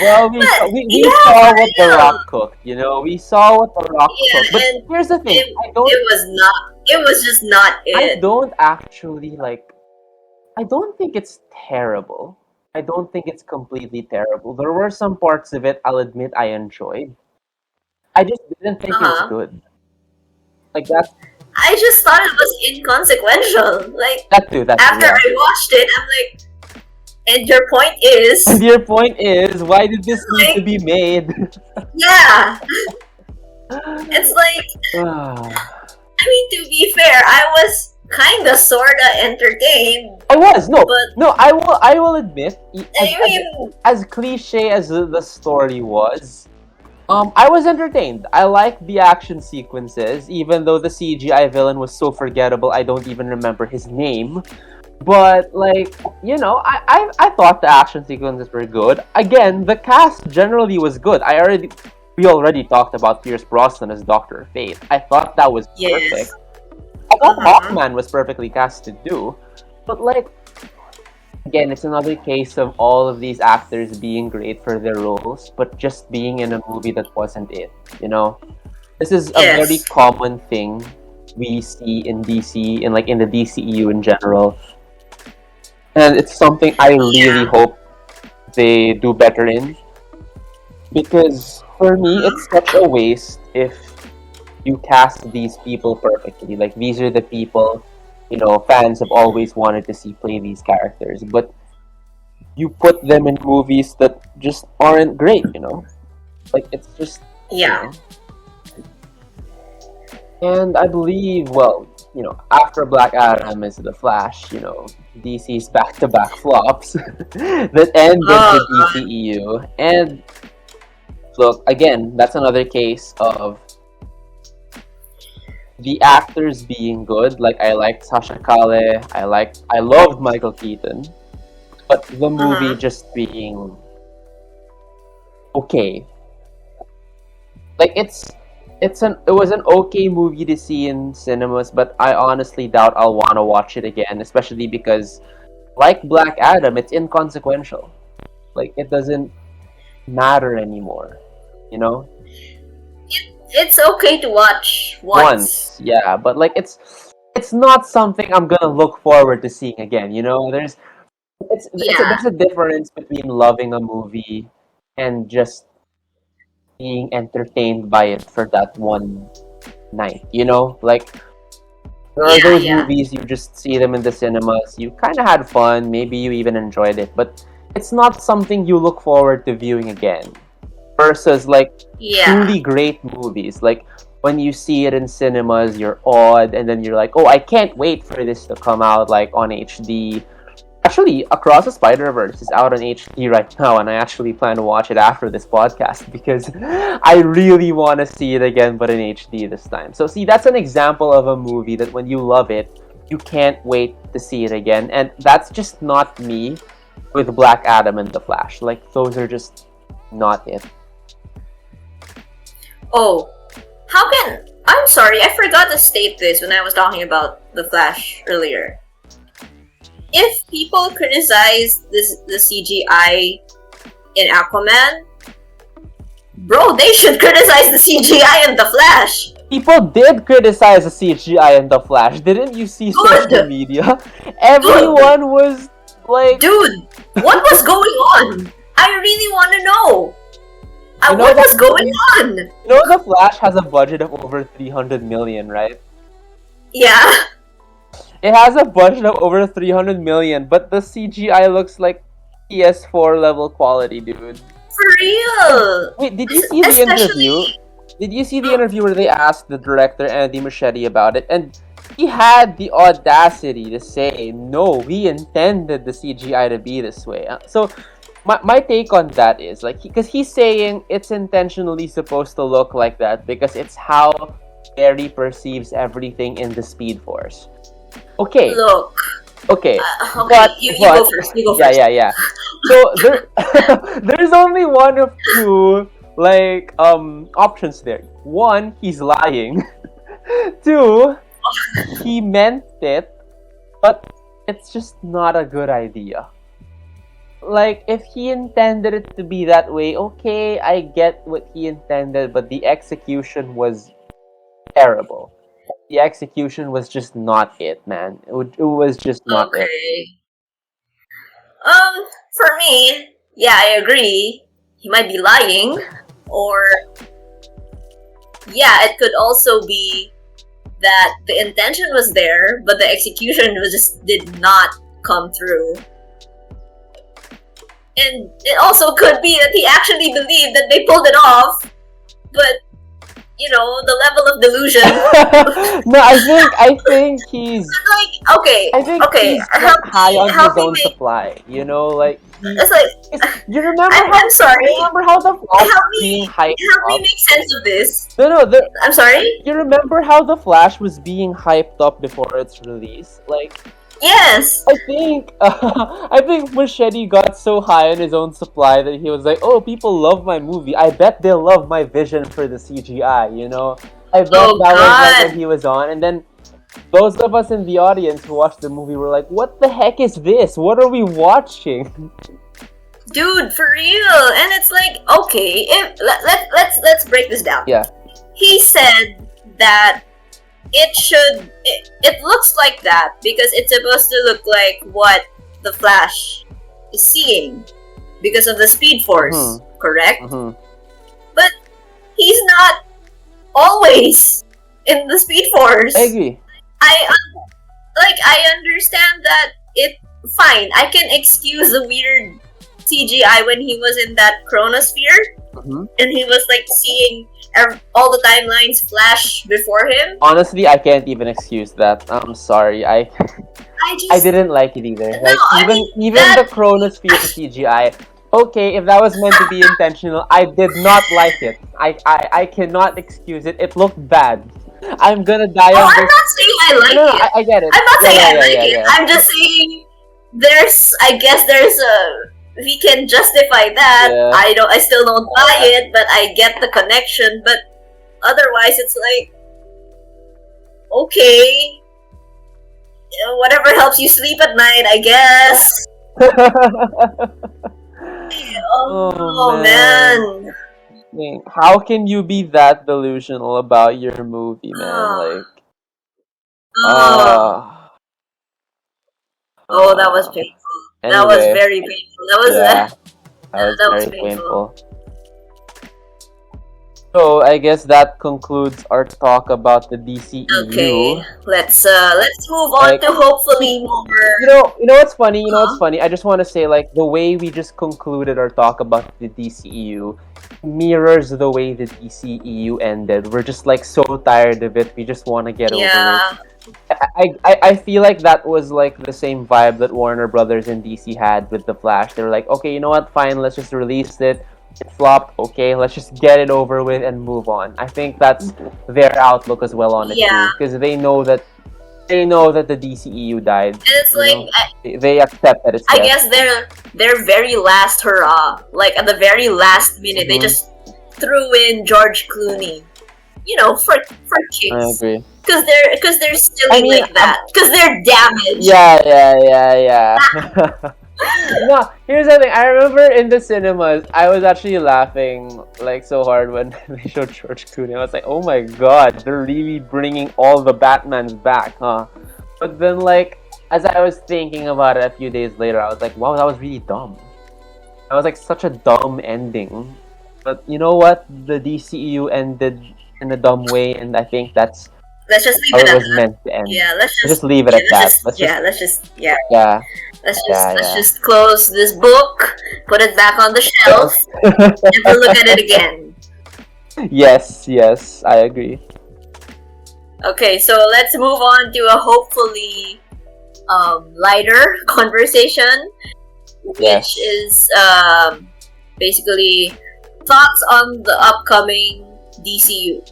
Well, we Yeah, saw for what The real. Rock cooked, We saw what The Rock Yeah, cooked. But and here's the thing, it was not. It was just not I it. don't actually like. I don't think it's terrible. I don't think it's completely terrible. There were some parts of it I'll admit I enjoyed. I just didn't think Uh it was huh. good. Like that's I just thought it was inconsequential. Like that too, after yeah. I watched it, I'm like, and your point And is, your point is, why did this need to like, be made? yeah, it's like, Ah. I mean, to be fair, I was kinda sorta entertained, I was but no. I will admit, I mean, as cliche as the story was, I was entertained. I liked the action sequences, even though the CGI villain was so forgettable. I don't even remember his name. But like, I thought the action sequences were good. Again, the cast generally was good. We already talked about Pierce Brosnan as Doctor Fate. I thought that was perfect. yes. I thought Uh-huh. Hawkman was perfectly casted too. But like, again, it's another case of all of these actors being great for their roles, but just being in a movie that wasn't it. You know, this is a very Yes. common thing we see in DC, in the DCEU in general, and it's something I really Yeah. hope they do better in, because for me Mhm. it's such a waste if you cast these people perfectly. Like, these are the people, fans have always wanted to see play these characters, but you put them in movies that just aren't great. Like, it's just, you Yeah. know. And I believe, well, after Black Adam is The Flash, DC's back-to-back flops that ended Oh, the DCEU. And look, again, that's another case of the actors being good. Like, I liked Sasha Kale, I loved Michael Keaton, but the movie uh-huh. just being okay. Like, it was an okay movie to see in cinemas, but I honestly doubt I'll want to watch it again, especially because, like Black Adam, it's inconsequential. Like, it doesn't matter anymore, you know? It's okay to watch once. Once, yeah, but like, it's not something I'm gonna look forward to seeing again. There's Yeah. a difference between loving a movie and just being entertained by it for that one night. Like, there are Yeah, those yeah. movies, you just see them in the cinemas, you kind of had fun, maybe you even enjoyed it, but it's not something you look forward to viewing again. Versus, like, Yeah. truly great movies. Like, when you see it in cinemas, you're awed, and then you're like, oh, I can't wait for this to come out, like, on HD. Actually, Across the Spider-Verse is out on HD right now, and I actually plan to watch it after this podcast because I really want to see it again, but in HD this time. So, see, that's an example of a movie that when you love it, you can't wait to see it again. And that's just not me with Black Adam and The Flash. Like, those are just not it. Oh, how can I'm sorry, I forgot to state this when I was talking about the Flash earlier. If people criticize the CGI in Aquaman, bro, they should criticize the CGI in the Flash. People did criticize the CGI in the Flash. Didn't you see social Good. media? Everyone was like, Dude, what was going on? I really want to know. You know What that- was going on? you know, the Flash has a budget of over 300 million, right? Yeah. It has a budget of over 300 million, but the CGI looks like PS4 level quality, dude. For real. Wait, did you see the Especially- interview? Did you see the interview where they asked the director Andy Muschietti about it? And he had the audacity to say, no, we intended the CGI to be this way. So, my take on that is, like, because he's saying it's intentionally supposed to look like that because it's how Barry perceives everything in the Speed Force. Okay, Look. okay. Okay, you go first. You go first. Yeah. So there's only one of two options there. One, he's lying. Two, he meant it, but it's just not a good idea. Like, if he intended it to be that way, okay, I get what he intended, but the execution was terrible. The execution was just not it, man. It was just not it. Okay. For me, yeah, I agree. He might be lying, or yeah, it could also be that the intention was there, but the execution was just did not come through. And it also could be that he actually believed that they pulled it off, but you know, the level of delusion. No, I think he's. Like, okay, I think okay, he's like, high on help his me own make- supply. You know, like. It's like, You remember? I'm sorry. You remember how the Flash Help was me- being hyped help me up? make sense of this. No. I'm sorry. You remember how the Flash was being hyped up before its release? Like, Yes. I think Muschietti got so high on his own supply that he was like, "Oh, people love my movie. I bet they'll love my vision for the CGI." You know, I bet Oh, that was like God. what he was on. And then those of us in the audience who watched the movie were like, "What the heck is this? What are we watching?" Dude, for real. And it's like, okay, let's break this down. Yeah. He said that it looks like that because it's supposed to look like what the Flash is seeing because of the Speed Force, correct? Mhm. But he's not always in the Speed Force. I agree. I understand that fine. I can excuse the weird CGI when he was in that chronosphere Mhm. and he was like seeing all the timelines flash before him. Honestly, I can't even excuse that. I'm sorry. I didn't like it either. No, Like I even mean, even that- the Chronosphere CGI. Okay, if that was meant to be intentional, I did not like it. I cannot excuse it. It looked bad. I'm gonna die Oh, on I'm this. not saying I like No, it. I get it. I'm not saying Yeah, I yeah, like yeah, it. yeah. I'm just saying we can justify that. Yeah. I still don't buy it, but I get the connection. But otherwise, it's like, okay, whatever helps you sleep at night, I guess. Oh, man. How can you be that delusional about your movie, man? Like, Oh, that was painful. That was anyway, very painful. That was yeah, that that was was very painful. painful. So I guess that concludes our talk about the DCEU. Okay, let's move on Like- to hopefully more. You know what's funny? You know what's funny? I just want to say, like, the way we just concluded our talk about the DCEU mirrors the way the DCEU ended. We're just like so tired of it. We just want to get over it. Yeah, I feel like that was like the same vibe that Warner Brothers and DC had with the Flash. They were like, okay, you know what? Fine, let's just release it. It flopped. Okay, let's just get it over with and move on. I think that's their outlook as well on it Yeah. too, because they know that the DCEU died. and it's You like know? They accept that it's I dead. guess their very last hurrah, like at the very last minute, they Mhm. just threw in George Clooney. You know, for I kicks, agree. because they're silly I mean, like that, because they're damaged. Yeah. No, here's the thing. I remember in the cinemas, I was actually laughing like so hard when they showed George Clooney. I was like, "Oh my god, they're really bringing all the Batmans back, huh?" But then, like, as I was thinking about it a few days later, I was like, "Wow, that was really dumb. That was like such a dumb ending." But you know what? The DCEU ended in a dumb way, and I think that's Let's just leave how it it at was that. meant to end. Yeah, let's Let's just just leave it yeah, at that. Let's just let's just yeah, yeah, yeah, let's yeah. just close this book, put it back on the shelf, never look at it again. Yes, yes, I agree. Okay, so let's move on to a hopefully lighter conversation, which Yes. is basically thoughts on the upcoming DCU.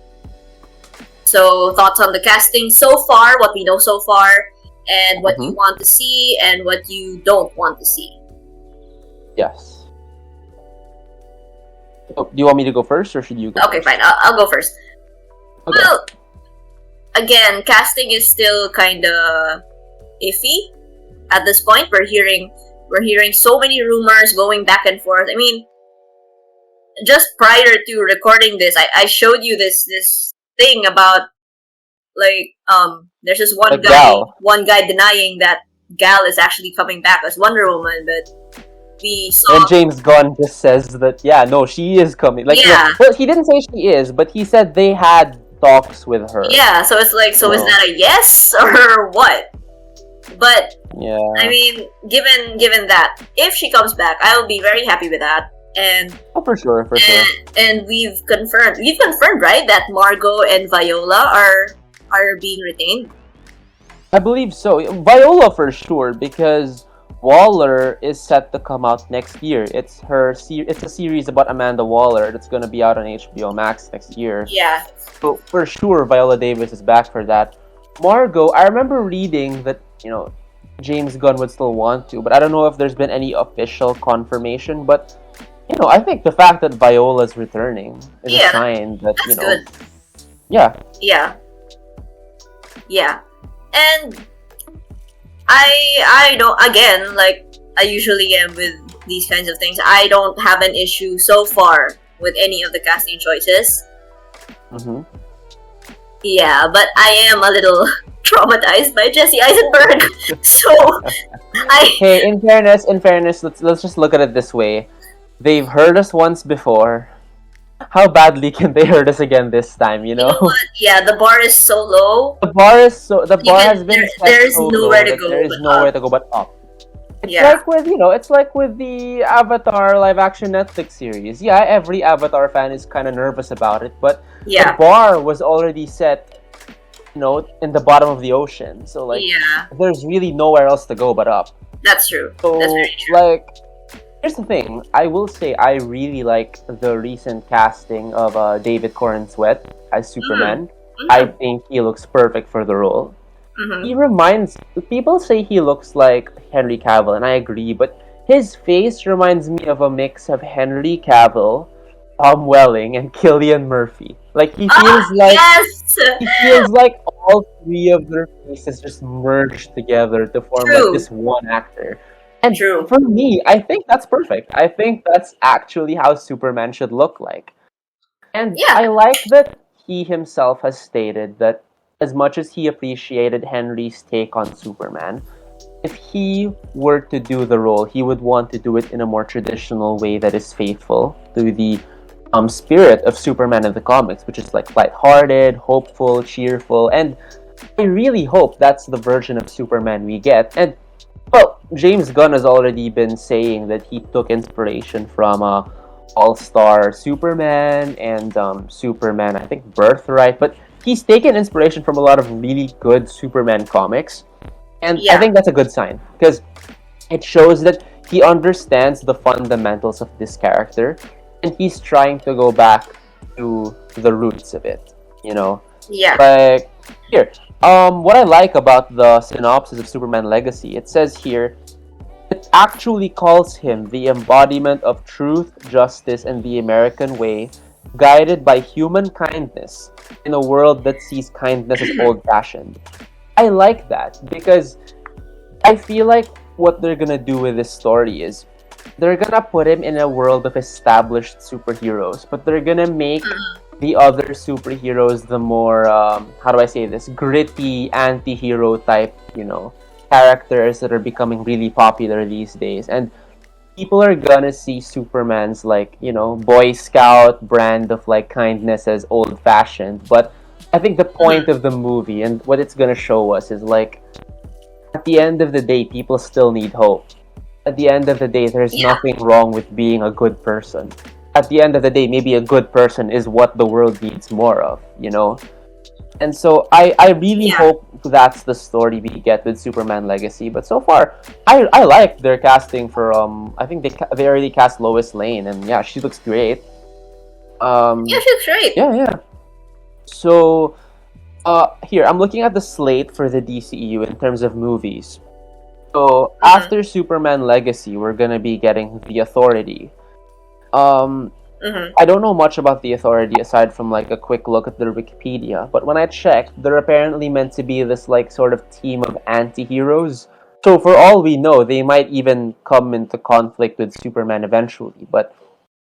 So thoughts on the casting so far, what we know so far, and what you want to see and what you don't want to see. Yes. Oh, do you want me to go first, or should you go? Okay, fine. I'll go first. Okay. Well, again, casting is still kind of iffy at this point. We're hearing so many rumors going back and forth. I mean, just prior to recording this, I showed you this thing about like there's this A Gal. one guy denying that Gal is actually coming back as Wonder Woman, but we saw And James Gunn just says that, yeah, no, she is coming. Like, Yeah. no, well, he didn't say she is, but he said they had talks with her. yeah. So it's like, so is No. that a yes or what? But Yeah. I mean, given that if she comes back, I will be very happy with that. And Oh, for sure, for sure. and we've confirmed right that Margot and Viola are being retained. I believe so. Viola for sure, because Waller is set to come out next year. It's it's a series about Amanda Waller that's gonna be out on HBO Max next year. Yeah, So for sure, Viola Davis is back for that. Margot, I remember reading that James Gunn would still want to, but I don't know if there's been any official confirmation. But I think the fact that Viola's returning is Yeah, a sign that that's good. Yeah, Yeah, and I don't, again, like I usually am with these kinds of things. I don't have an issue so far with any of the casting choices. hmm Yeah, but I am a little traumatized by Jesse Eisenberg. So Hey, in fairness, let's just look at it this way. They've hurt us once before. How badly can they hurt us again this time? you know what? Yeah, the bar is so low. The bar has been There- set there's so nowhere low to that go there is but nowhere up. to go but up. It's Yeah. like with the Avatar live action Netflix series. Yeah, every Avatar fan is kind of nervous about it, but Yeah, the bar was already set, in the bottom of the ocean. So like, yeah, there's really nowhere else to go but up. that's true. So That's very true. like, here's the thing. I will say I really like the recent casting of David Corn Sweat as Superman. I think he looks perfect for the role. Mhm. He reminds people say he looks like Henry Cavill, and I agree, but his face reminds me of a mix of Henry Cavill, Tom Welling, and Cillian Murphy. Like he feels like Yes. he feels like all three of their faces just merged together to form True. like this one actor. And True. for me, I think that's perfect. I think that's actually how Superman should look like. And Yeah. I like that he himself has stated that as much as he appreciated Henry's take on Superman, if he were to do the role, he would want to do it in a more traditional way that is faithful to the spirit of Superman in the comics, which is like lighthearted, hopeful, cheerful, and I really hope that's the version of Superman we get. And well, James Gunn has already been saying that he took inspiration from All-Star Superman and Superman, I think Birthright, but he's taken inspiration from a lot of really good Superman comics, and I Yeah. think that's a good sign because it shows that he understands the fundamentals of this character, and he's trying to go back to the roots of it. Yeah. Like here, what I like about the synopsis of Superman Legacy, it says here, it actually calls him the embodiment of truth, justice, and the American way, guided by human kindness in a world that sees kindness as old-fashioned. I like that because I feel like what they're gonna do with this story is they're gonna put him in a world of established superheroes, but they're gonna make the other superheroes the more how do I say this, gritty anti-hero type, characters that are becoming really popular these days. And people are gonna see Superman's like, Boy Scout brand of like kindness as old fashioned. But I think the point of the movie and what it's gonna show us is like at the end of the day, people still need hope. At the end of the day, there's nothing wrong with being a good person. At the end of the day, maybe a good person is what the world needs more of, And so I really hope that's the story we get with Superman Legacy. But so far, I like their casting for I think they already cast Lois Lane, and yeah, she looks great. Yeah, she looks great. Yeah. So here I'm looking at the slate for the DCEU in terms of movies. So after Superman Legacy, we're gonna be getting The Authority. I don't know much about The Authority aside from like a quick look at their Wikipedia, but when I checked, they're apparently meant to be this like sort of team of anti-heroes. So for all we know, they might even come into conflict with Superman eventually, but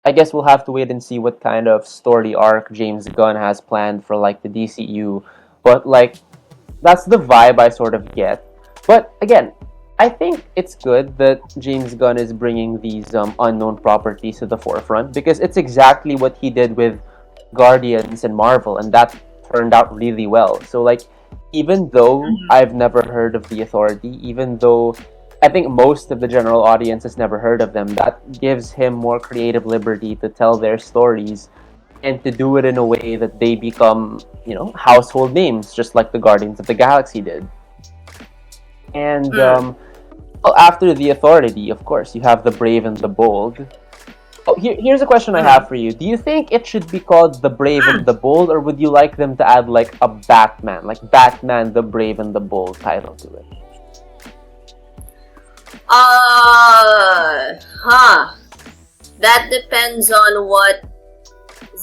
I guess we'll have to wait and see what kind of story arc James Gunn has planned for like the DCU. But like that's the vibe I sort of get. But again, I think it's good that James Gunn is bringing these unknown properties to the forefront because it's exactly what he did with Guardians and Marvel, and that turned out really well. So, like, even though I've never heard of The Authority, even though I think most of the general audience has never heard of them, that gives him more creative liberty to tell their stories and to do it in a way that they become, household names, just like the Guardians of the Galaxy did. And after The Authority, of course, you have The Brave and the Bold. Oh, here's a question I have for you. Do you think it should be called The Brave and the Bold, or would you like them to add like a Batman, like Batman, The Brave and the Bold title to it? That depends on what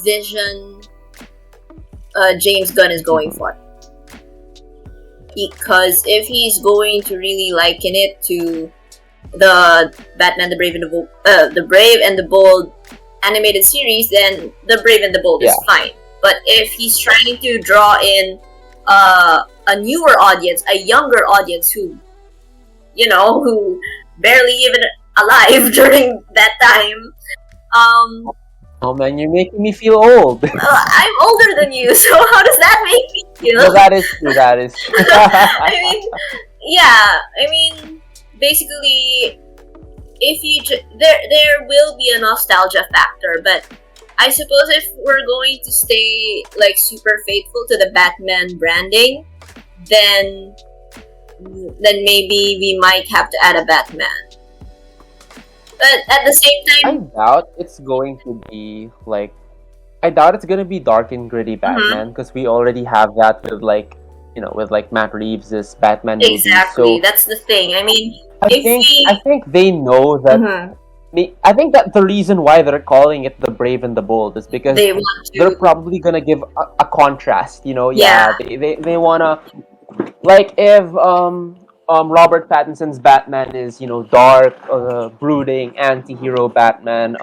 vision James Gunn is going for. Because if he's going to really liken it to the Batman, the Brave and the Bold animated series, then the Brave and the Bold is fine. But if he's trying to draw in a newer audience, a younger audience who barely even alive during that time, oh man, you're making me feel old. I'm older than you, so how does that make me feel? Well, that is true. Basically, if there will be a nostalgia factor, but I suppose if we're going to stay like super faithful to the Batman branding, then maybe we might have to add a Batman. But at the same time, I doubt it's going to be like. I doubt it's gonna be dark and gritty Batman because we already have that with like, with like Matt Reeves' Batman movie. Exactly, so that's the thing. I mean, I think they know that. I think that the reason why they're calling it The Brave and the Bold is because they're probably gonna give a contrast. They wanna, like, if Robert Pattinson's Batman is dark, brooding, anti-hero Batman.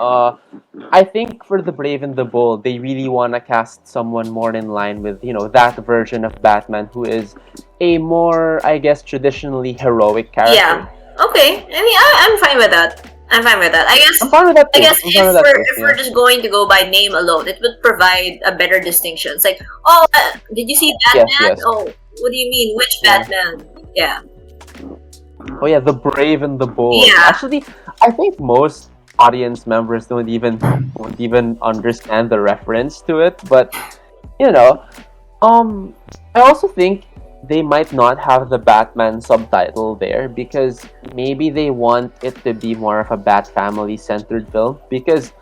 I think for The Brave and the Bold, they really wanna cast someone more in line with that version of Batman who is a more, I guess, traditionally heroic character. Yeah. Okay. I mean, I'm fine with that. I guess. I'm fine with that too. I guess if we're just going to go by name alone, it would provide a better distinction. It's like, did you see Batman? Yes. Oh, what do you mean? Which Batman? Yeah. Oh yeah, The Brave and the Bold. Yeah. Actually, I think most audience members won't even understand the reference to it. But I also think they might not have the Batman subtitle there because maybe they want it to be more of a Bat family centered film, because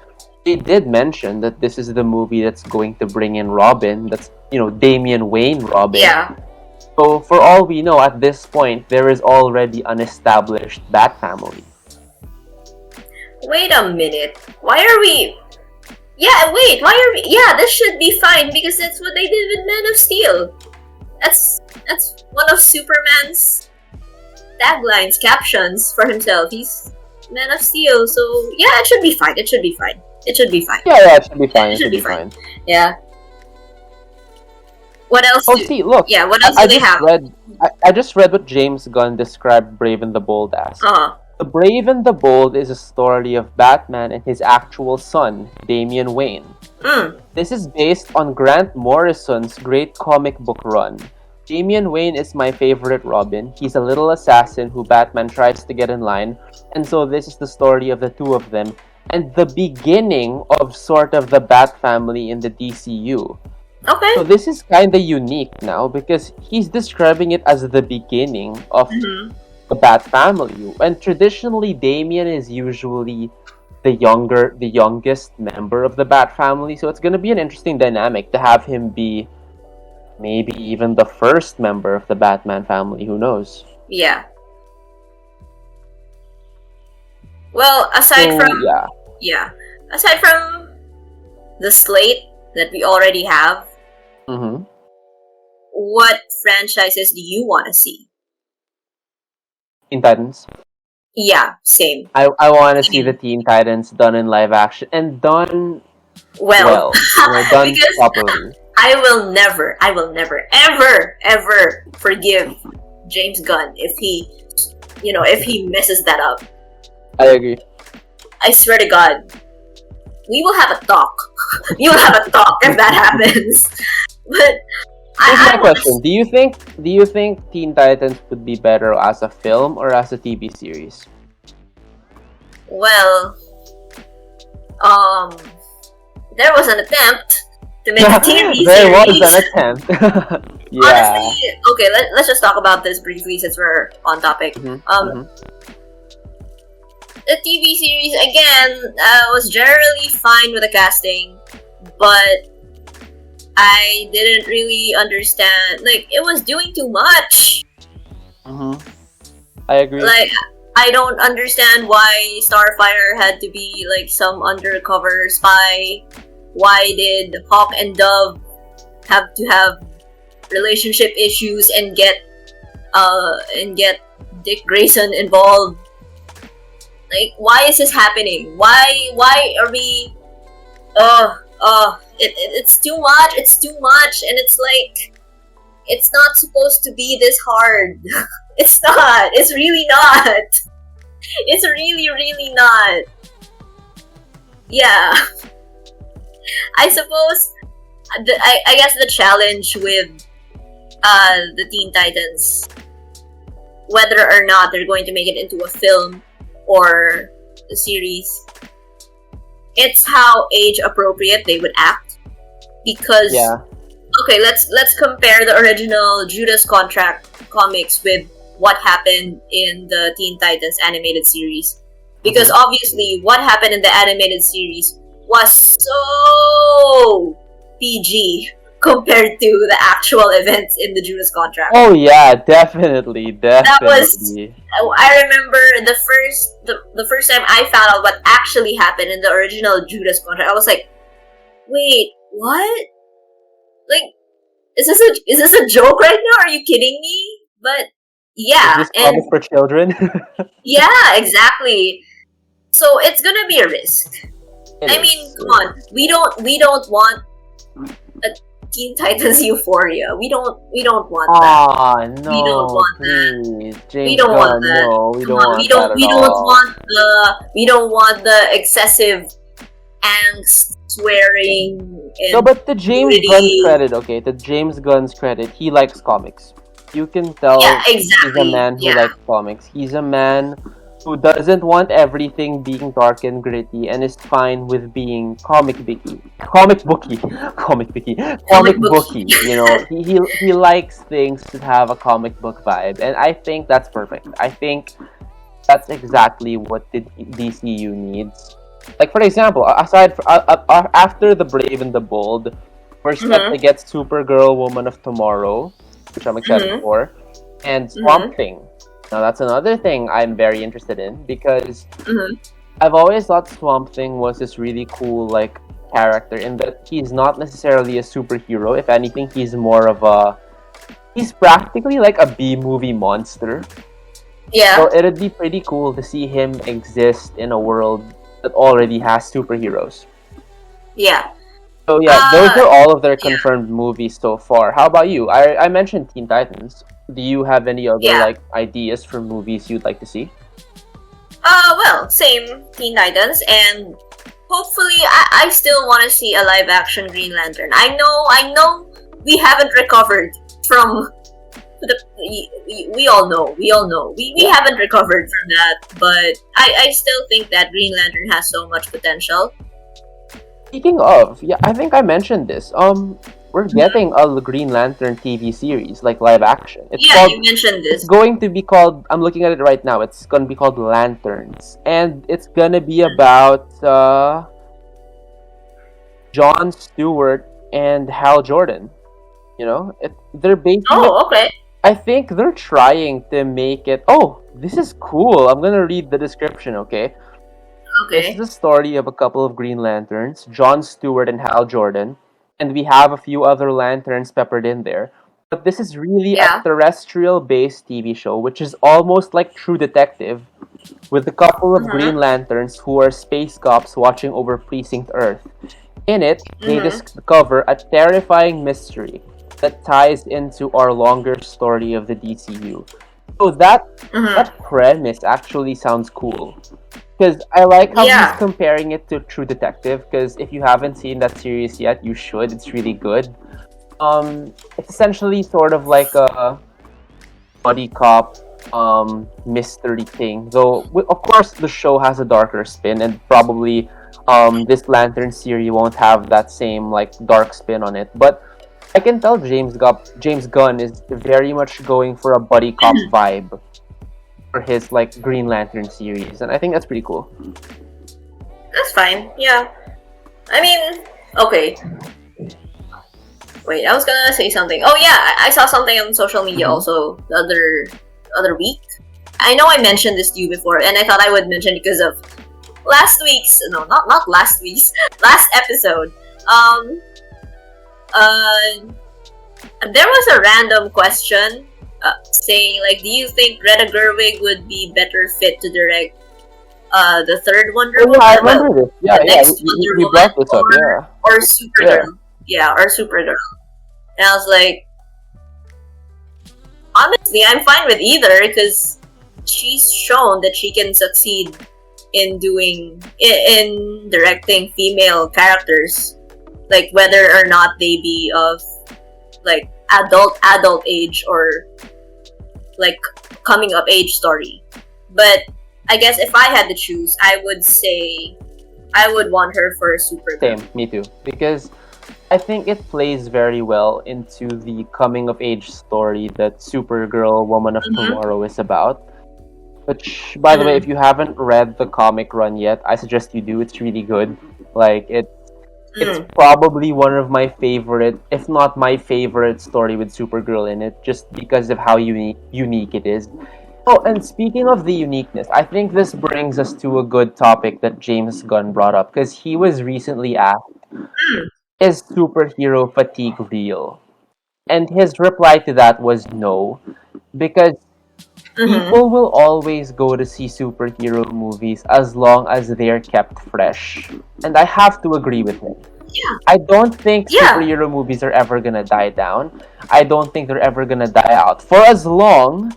they did mention that this is the movie that's going to bring in Robin. That's Damian Wayne Robin. Yeah. So for all we know, at this point, there is already an established Bat family. Wait a minute. Why are we? Yeah, wait. Why are we? Yeah, this should be fine because that's what they did with Man of Steel. That's one of Superman's taglines, captions for himself. He's Man of Steel, so yeah, it should be fine. It should be fine. It should be fine. Yeah, it should be fine. It It should be fine. Yeah. What else? Oh, see, look. Yeah. What else I do they just have? read. I just read what James Gunn described Brave and the Bold as. Uh-huh. The Brave and the Bold is a story of Batman and his actual son, Damian Wayne. Mm. This is based on Grant Morrison's great comic book run. Damian Wayne is my favorite Robin. He's a little assassin who Batman tries to get in line, and so this is the story of the two of them, and the beginning of sort of the Bat family in the DCU. Okay. So this is kind of unique now because he's describing it as the beginning of the Bat family. And traditionally, Damian is usually the youngest member of the Bat family. So it's going to be an interesting dynamic to have him be maybe even the first member of the Batman family. Who knows? Yeah. Well, aside from the slate that we already have, what franchises do you want to see? Teen Titans. Yeah, same. I want to see the Teen Titans done in live action and done well. Done because properly. I will never, ever forgive James Gunn if he messes that up. I agree. I swear to God, we will have a talk. We will have a talk if that happens. But here's my question: Do you think Teen Titans would be better as a film or as a TV series? Well, there was an attempt to make a TV there series. was an attempt. Yeah. Honestly, okay, let's just talk about this briefly since we're on topic. The TV series, again, was generally fine with the casting, but I didn't really understand. Like, it was doing too much. I agree. Like, I don't understand why Starfire had to be like some undercover spy. Why did Hawk and Dove have to have relationship issues and get Dick Grayson involved? Like, why is this happening? Why are we? It's too much. It's too much, and it's like, it's not supposed to be this hard. It's not. It's really not. It's really, really not. Yeah. I suppose, I guess the challenge with the Teen Titans, whether or not they're going to make it into a film or a series, it's how age appropriate they would act. Because okay, let's compare the original Judas Contract comics with what happened in the Teen Titans animated series. Because obviously what happened in the animated series was so PG compared to the actual events in the Judas Contract. Oh yeah, definitely. That was, I remember the first time I found out what actually happened in the original Judas Contract. I was like, wait, what? Like, is this a joke right now? Are you kidding me? But yeah, is this comic for children? Yeah, exactly. So it's gonna be a risk. I mean, come on. We don't want a Teen Titans Euphoria. We don't want that. No. We don't want please. that. James We don't want Gunn, that. No, we don't want We that at all. we don't want the excessive angst, swearing, and No, but to James nudity. Gunn's credit, okay, to James Gunn's credit, he likes comics. You can tell he's a man who likes comics. He's a man who doesn't want everything being dark and gritty and is fine with being comic booky. You know, he likes things to have a comic book vibe, and I think that's perfect. I think that's exactly what the DCU needs. Like, for example, after the Brave and the Bold, we're set to get Supergirl, Woman of Tomorrow, which I'm excited for, and Swamp Thing. Now that's another thing I'm very interested in because I've always thought Swamp Thing was this really cool like character in that he's not necessarily a superhero. If anything, he's practically like a B-movie monster. So Yeah. it'd be pretty cool to see him exist in a world that already has superheroes. Yeah. So yeah, those Uh, are all of their yeah. confirmed movies so far. How about you? I mentioned Teen Titans. Do you have any other Yeah. like ideas for movies you'd like to see? Well, same Teen Titans, and hopefully, I still want to see a live action Green Lantern. I know, we haven't recovered from we all know, we Yeah. haven't recovered from that, but I still think that Green Lantern has so much potential. Speaking of, yeah, I think I mentioned this. We're getting a Green Lantern TV series, like live action. Yeah, you mentioned It's this. going to be called. I'm looking at it right now. It's going to be called Lanterns, and it's gonna be about John Stewart and Hal Jordan. They're basing it. Oh, okay. I think they're trying to make it. Oh, this is cool. I'm gonna read the description. Okay. This is Okay. a story of a couple of Green Lanterns, John Stewart and Hal Jordan, and we have a few other lanterns peppered in there. But this is really a Yeah. terrestrial based TV show, which is almost like True Detective, with a couple of Green Mhm. Lanterns who are space cops watching over Precinct Earth. In it, they Mhm. discover a terrifying mystery that ties into our longer story of the DCU. So Mhm. that premise actually sounds cool. Because I like how he's Yeah. comparing it to True Detective. Because if you haven't seen that series yet, you should. It's really good. It's essentially sort of like a buddy cop mystery thing. Though, of course, the show has a darker spin, and probably this Lantern series won't have that same like dark spin on it. But I can tell James Gunn is very much going for a buddy cop vibe for his like Green Lantern series, and I think that's pretty cool. That's fine. Yeah. I mean, okay. Wait, I was gonna say something. Oh yeah, I saw something on social media Mm-hmm. also the other week. I know I mentioned this to you before, and I thought I would mention it because of last week's not last week's last episode. Um, uh, there was a random question saying like, do you think Greta Gerwig would be better fit to direct the third Wonder Oh yeah, I Woman? Well, remember this. Yeah, the yeah, next Wonder we Woman, brought this up. Yeah, or yeah. Supergirl. Yeah, or Supergirl. And I was like, honestly, I'm fine with either because she's shown that she can succeed in in directing female characters, like whether or not they be of like adult age or like coming of age story. But I guess if I had to choose, I would say I would want her for Supergirl. Same, me too. Because I think it plays very well into the coming of age story that Supergirl Woman of Mm-hmm. Tomorrow is about. Which, by the way, if Mm-hmm. you haven't read the comic run yet, I suggest you do. It's really good. Like it's Mm. probably one of my favorite, if not my favorite, story with Supergirl in it, just because of how unique it is. Oh, and speaking of the uniqueness, I think this brings us to a good topic that James Gunn brought up because he was recently asked, "Is superhero fatigue real?" And his reply to that was no, because Mm-hmm. people will always go to see superhero movies as long as they're kept fresh. And I have to agree with him. Yeah. I don't think Yeah. superhero movies are ever gonna die down. I don't think they're ever gonna die out. For as long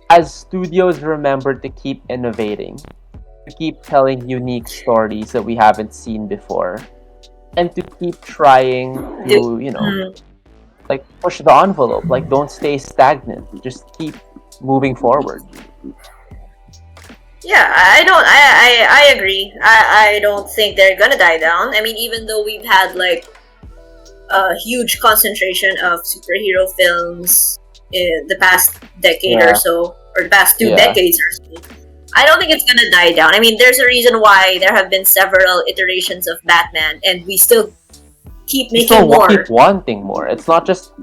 as studios remember to keep innovating, to keep telling unique stories that we haven't seen before, and to keep trying to, Mm. like push the envelope, like don't stay stagnant, just keep moving forward. Yeah, I don't. I agree. I don't think they're gonna die down. I mean, even though we've had like a huge concentration of superhero films in the past decade or Yeah, so, or the past two yeah. decades or so, I don't think it's gonna die down. I mean, there's a reason why there have been several iterations of Batman, and we still keep You still making keep more. wanting more. It's not just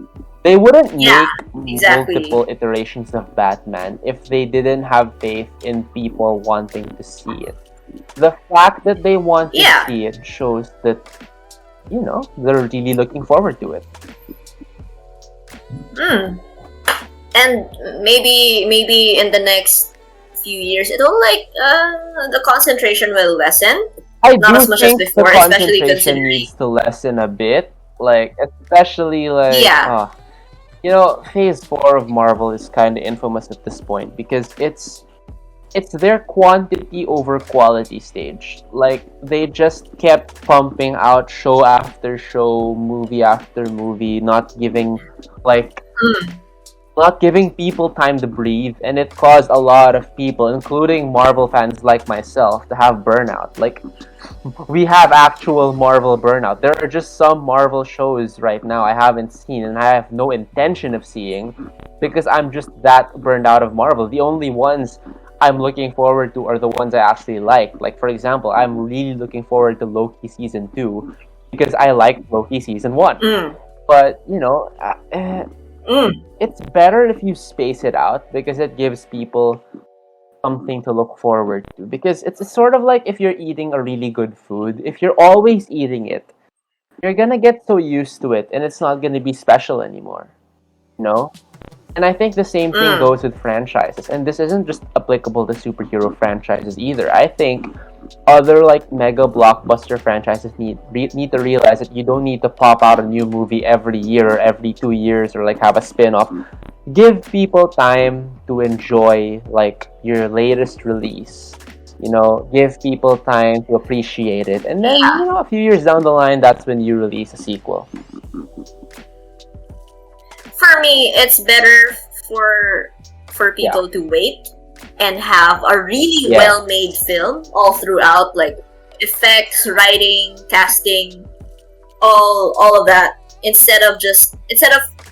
they wouldn't Yeah, make exactly. multiple iterations of Batman if they didn't have faith in people wanting to see it. The fact that they want to Yeah. see it shows that they're really looking forward to it. Mm. And maybe in the next few years, it'll like the concentration will lessen. I Not do as much as think the before, especially concentration considering. needs to lessen a bit. Like, especially like, Yeah. Phase 4 of Marvel is kind of infamous at this point because it's their quantity over quality stage. Like, they just kept pumping out show after show, movie after movie, like Mm. not giving people time to breathe, and it caused a lot of people, including Marvel fans like myself, to have burnout. Like, we have actual Marvel burnout. There are just some Marvel shows right now I haven't seen and I have no intention of seeing because I'm just that burned out of Marvel. The only ones I'm looking forward to are the ones I actually like. Like, for example, I'm really looking forward to Loki season 2 because I liked Loki season 1. Mm. But, Mm. it's better if you space it out because it gives people something to look forward to. Because it's sort of like if you're eating a really good food, if you're always eating it, you're gonna get so used to it and it's not gonna be special anymore. You know? And I think the same thing Mm. goes with franchises. And this isn't just applicable to superhero franchises either. I think other like mega blockbuster franchises need to realize that you don't need to pop out a new movie every year or every 2 years or like have a spin-off. Give people time to enjoy like your latest release. Give people time to appreciate it. And then, Yeah. a few years down the line, that's when you release a sequel. For me, it's better for people to wait and have a really Yeah. well-made film all throughout, like effects, writing, casting, all of that. Instead of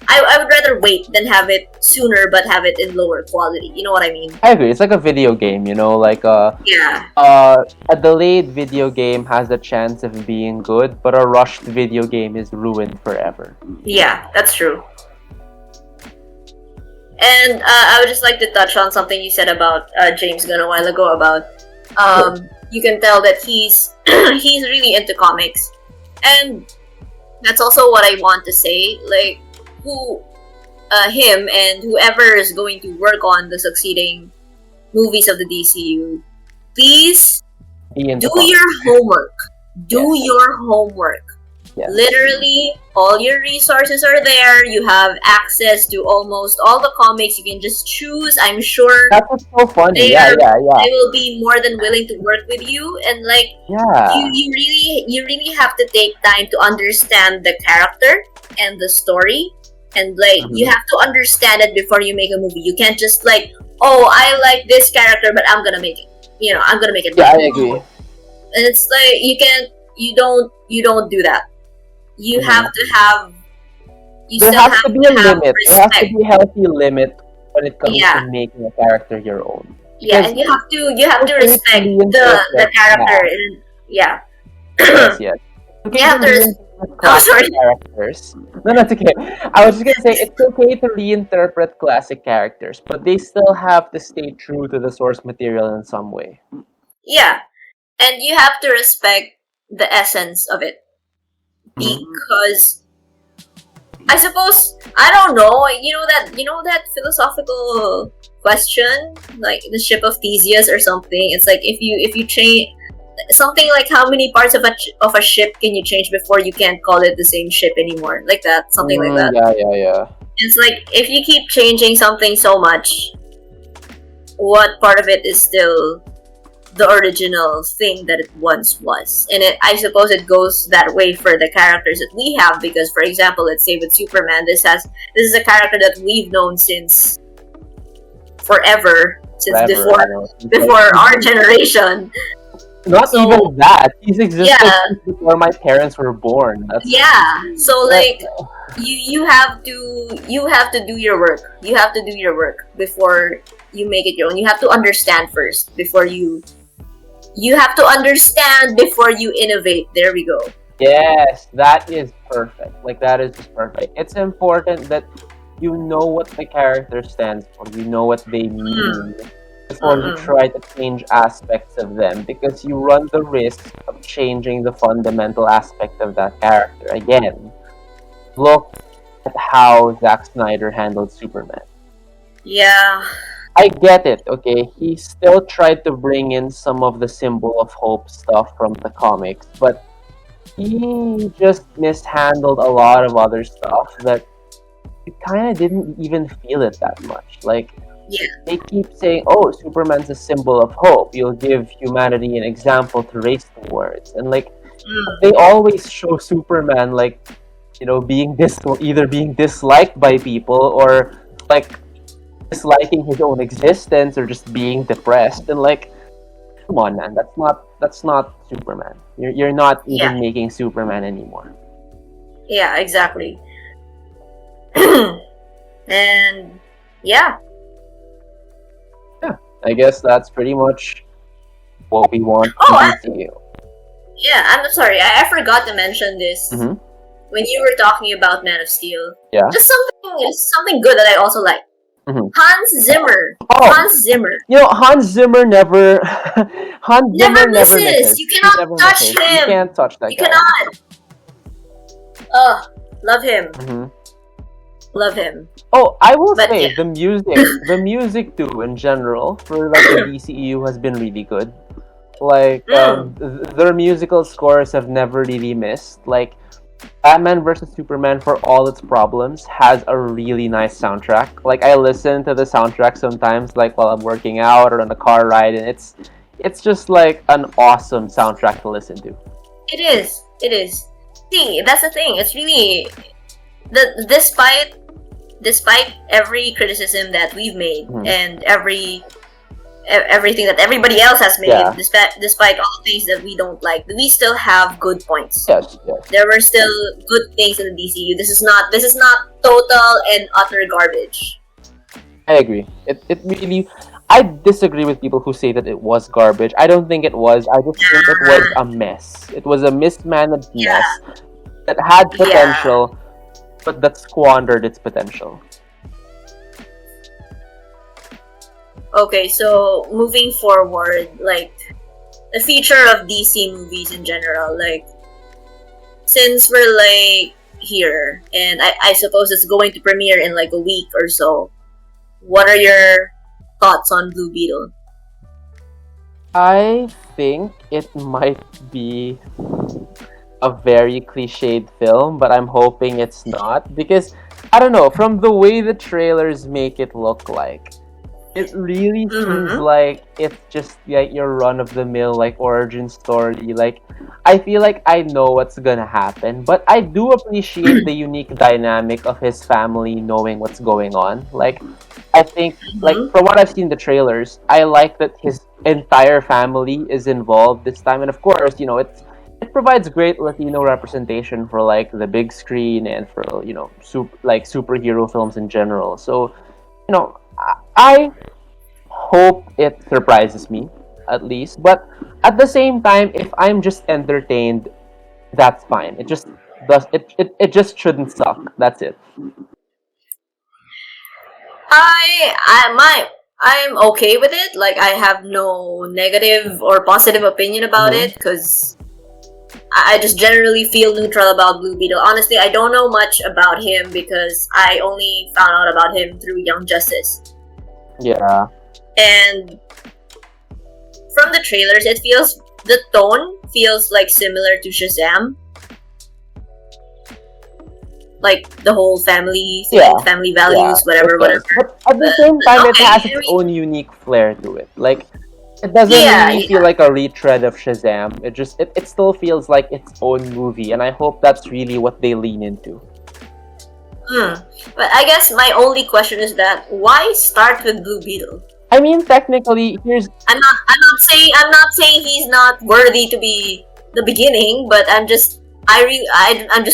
I would rather wait than have it sooner but have it in lower quality. You know what I mean? I agree. It's like a video game, like Yeah. a delayed video game has a chance of being good, but a rushed video game is ruined forever. Yeah, that's true. And I would just like to touch on something you said about James Gunn a while ago about you can tell that he's he's really into comics, and that's also what I want to say. Like him and whoever is going to work on the succeeding movies of the DCU, please Be into do comics. your homework. Do Yes. your homework. Yes. Literally, all your resources are there. You have access to almost all the comics. You can just choose. I'm sure That's what's so funny. they Yeah. they will be more than willing to work with you. And like Yeah. you really have to take time to understand the character and the story. And like you have to understand it before you make a movie. You can't just like, oh, I like this character, but I'm gonna make it. I'm gonna make it. Yeah, I agree. And it's like you don't do that. You Mhm. have to have. You There still has have to be to a have limit. There has to respect. be a healthy limit when it comes Yeah. to making a character your own. Yeah, Because and you have to okay to respect reinterpret, the character. And, yeah. yes, yes. Okay You have to to reinterpret Oh, classic sorry. characters. No, that's okay. I was just gonna say it's okay to reinterpret classic characters, but they still have to stay true to the source material in some way. Yeah, and you have to respect the essence of it because I suppose I don't know. You know that philosophical question, like the ship of Theseus or something. It's like if you change something like how many parts of a ship can you change before you can't call it the same ship anymore, like that, something like that. Yeah. It's like if you keep changing something so much, what part of it is still the original thing that it once was? And I suppose it goes that way for the characters that we have, because for example, let's say with Superman, this is a character that we've known since forever, since before our generation. Not So- even that. He's existed Yeah. since before my parents were born. That's Yeah, so like you have to do your work. You have to do your work before you make it your own. You have to understand first before you have to understand before you innovate. There we go. Yes, that is perfect. Like, that is just perfect. It's important that you know what the character stands for. You know what they mean before you try to change aspects of them, because you run the risk of changing the fundamental aspect of that character. Again, look at how Zack Snyder handled Superman. Yeah. I get it, okay? He still tried to bring in some of the symbol of hope stuff from the comics, but he just mishandled a lot of other stuff that you kind of didn't even feel it that much. Like, Yeah. they keep saying, oh, Superman's a symbol of hope. You'll give humanity an example to race towards. And, like, Mm. they always show Superman, like, either being disliked by people or, like, disliking his own existence or just being depressed. And, like, come on, man, that's not Superman. You're not Yeah. even making Superman anymore. Yeah. Exactly. And yeah. Yeah, I guess that's pretty much what we want Oh, from I, DCU. yeah. I'm sorry. I forgot to mention this Mm-hmm. when you were talking about Man of Steel. Yeah. Just something good that I also like. Mm-hmm. Hans Zimmer. Oh, Hans Zimmer. Hans Zimmer never. Hans Never Zimmer never misses. misses. You He cannot never touch misses. You him. can't touch that You guy. cannot. Ugh. Love him. Mm-hmm. Love him. Oh, I will But say yeah. the music too in general for like the DCEU has been really good. Like their musical scores have never really missed. Like Batman vs Superman, for all its problems, has a really nice soundtrack. Like I listen to the soundtrack sometimes, like while I'm working out or on a car ride, and it's just like an awesome soundtrack to listen to. It is. It is. See, that's the thing. It's really despite every criticism that we've made and everything that everybody else has made, Yeah. despite all the things that we don't like, we still have good points. Yes. There were still good things in the DCU. This is not total and utter garbage. I agree. It really. I disagree with people who say that it was garbage. I don't think it was. I just think it was a mess. It was a mismanaged Yeah. mess that had potential, but that squandered its potential. Okay, so moving forward, like the future of DC movies in general, like since we're like here, and I suppose it's going to premiere in like a week or so. What are your thoughts on Blue Beetle? I think it might be a very cliched film, but I'm hoping it's not because I don't know, from the way the trailers make it look like, it really seems like it's just like your run of the mill like origin story. Like I feel like I know what's gonna happen, but I do appreciate the unique dynamic of his family knowing what's going on. Like I think like from what I've seen in the trailers, I like that his entire family is involved this time, and of course, it provides great Latino representation for like the big screen and for superhero films in general. So I hope it surprises me at least, but at the same time, if I'm just entertained, that's fine. It just shouldn't suck. That's it. I'm okay with it. Like I have no negative or positive opinion about it because I just generally feel neutral about Blue Beetle. Honestly, I don't know much about him because I only found out about him through Young Justice. Yeah. And from the trailers, the tone feels like similar to Shazam. Like the whole family thing, family values, whatever. But at the same time, it has its I mean, own unique flair to it. Like it doesn't really feel like a retread of Shazam. It still feels like its own movie, and I hope that's really what they lean into. But I guess my only question is that why start with Blue Beetle? I mean, technically, I'm not saying he's not worthy to be the beginning, but I'm just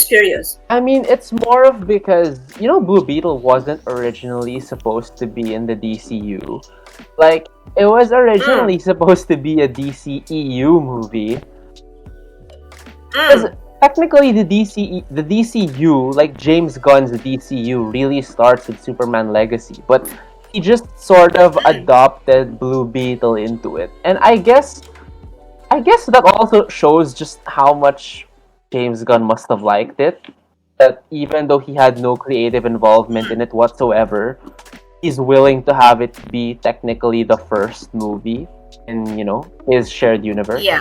curious. I mean, it's more of because Blue Beetle wasn't originally supposed to be in the DCU. Like it was originally supposed to be a DCEU movie. Because technically, the DCU, like James Gunn's DCU, really starts with Superman Legacy, but he just sort of adopted Blue Beetle into it, and I guess that also shows just how much James Gunn must have liked it. That even though he had no creative involvement in it whatsoever, he's willing to have it be technically the first movie in his shared universe. Yeah.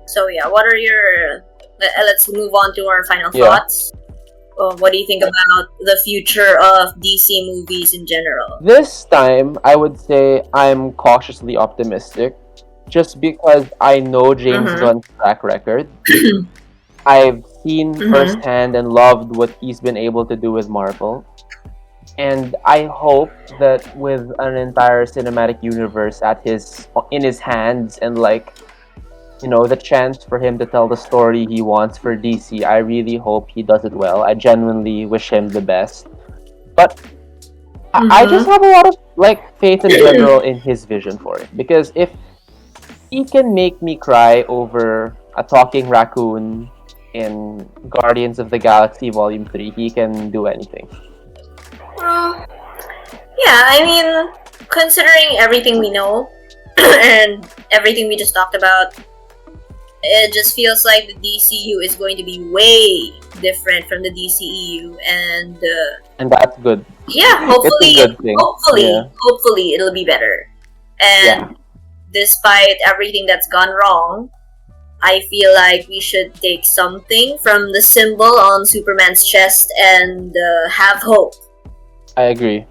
So yeah, what are your? Let's move on to our final Yeah. thoughts. What do you think about the future of DC movies in general? This time, I would say I'm cautiously optimistic, just because I know James Mhm. Gunn's track record. I've seen Mhm. firsthand and loved what he's been able to do with Marvel. And I hope that with an entire cinematic universe in his hands, and the chance for him to tell the story he wants for DC, I really hope he does it well. I genuinely wish him the best. But I just have a lot of faith in general in his vision for it, because if he can make me cry over a talking raccoon in Guardians of the Galaxy Volume 3, he can do anything. Well, yeah, I mean, considering everything we know and everything we just talked about, it just feels like the DCU is going to be way different from the DCEU, and that's good. yeah, It's a good thing. hopefully it'll be better. And despite everything that's gone wrong, I feel like we should take something from the symbol on Superman's chest and have hope. I agree.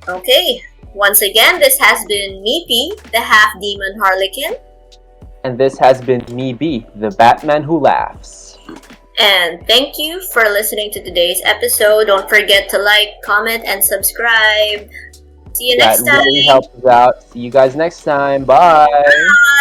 Okay, once again, this has been me, P, the half-demon Harlequin. And this has been me, B, the Batman who laughs. And thank you for listening to today's episode. Don't forget to like, comment, and subscribe. See you next time. That really helps us out. See you guys next time. Bye. Bye.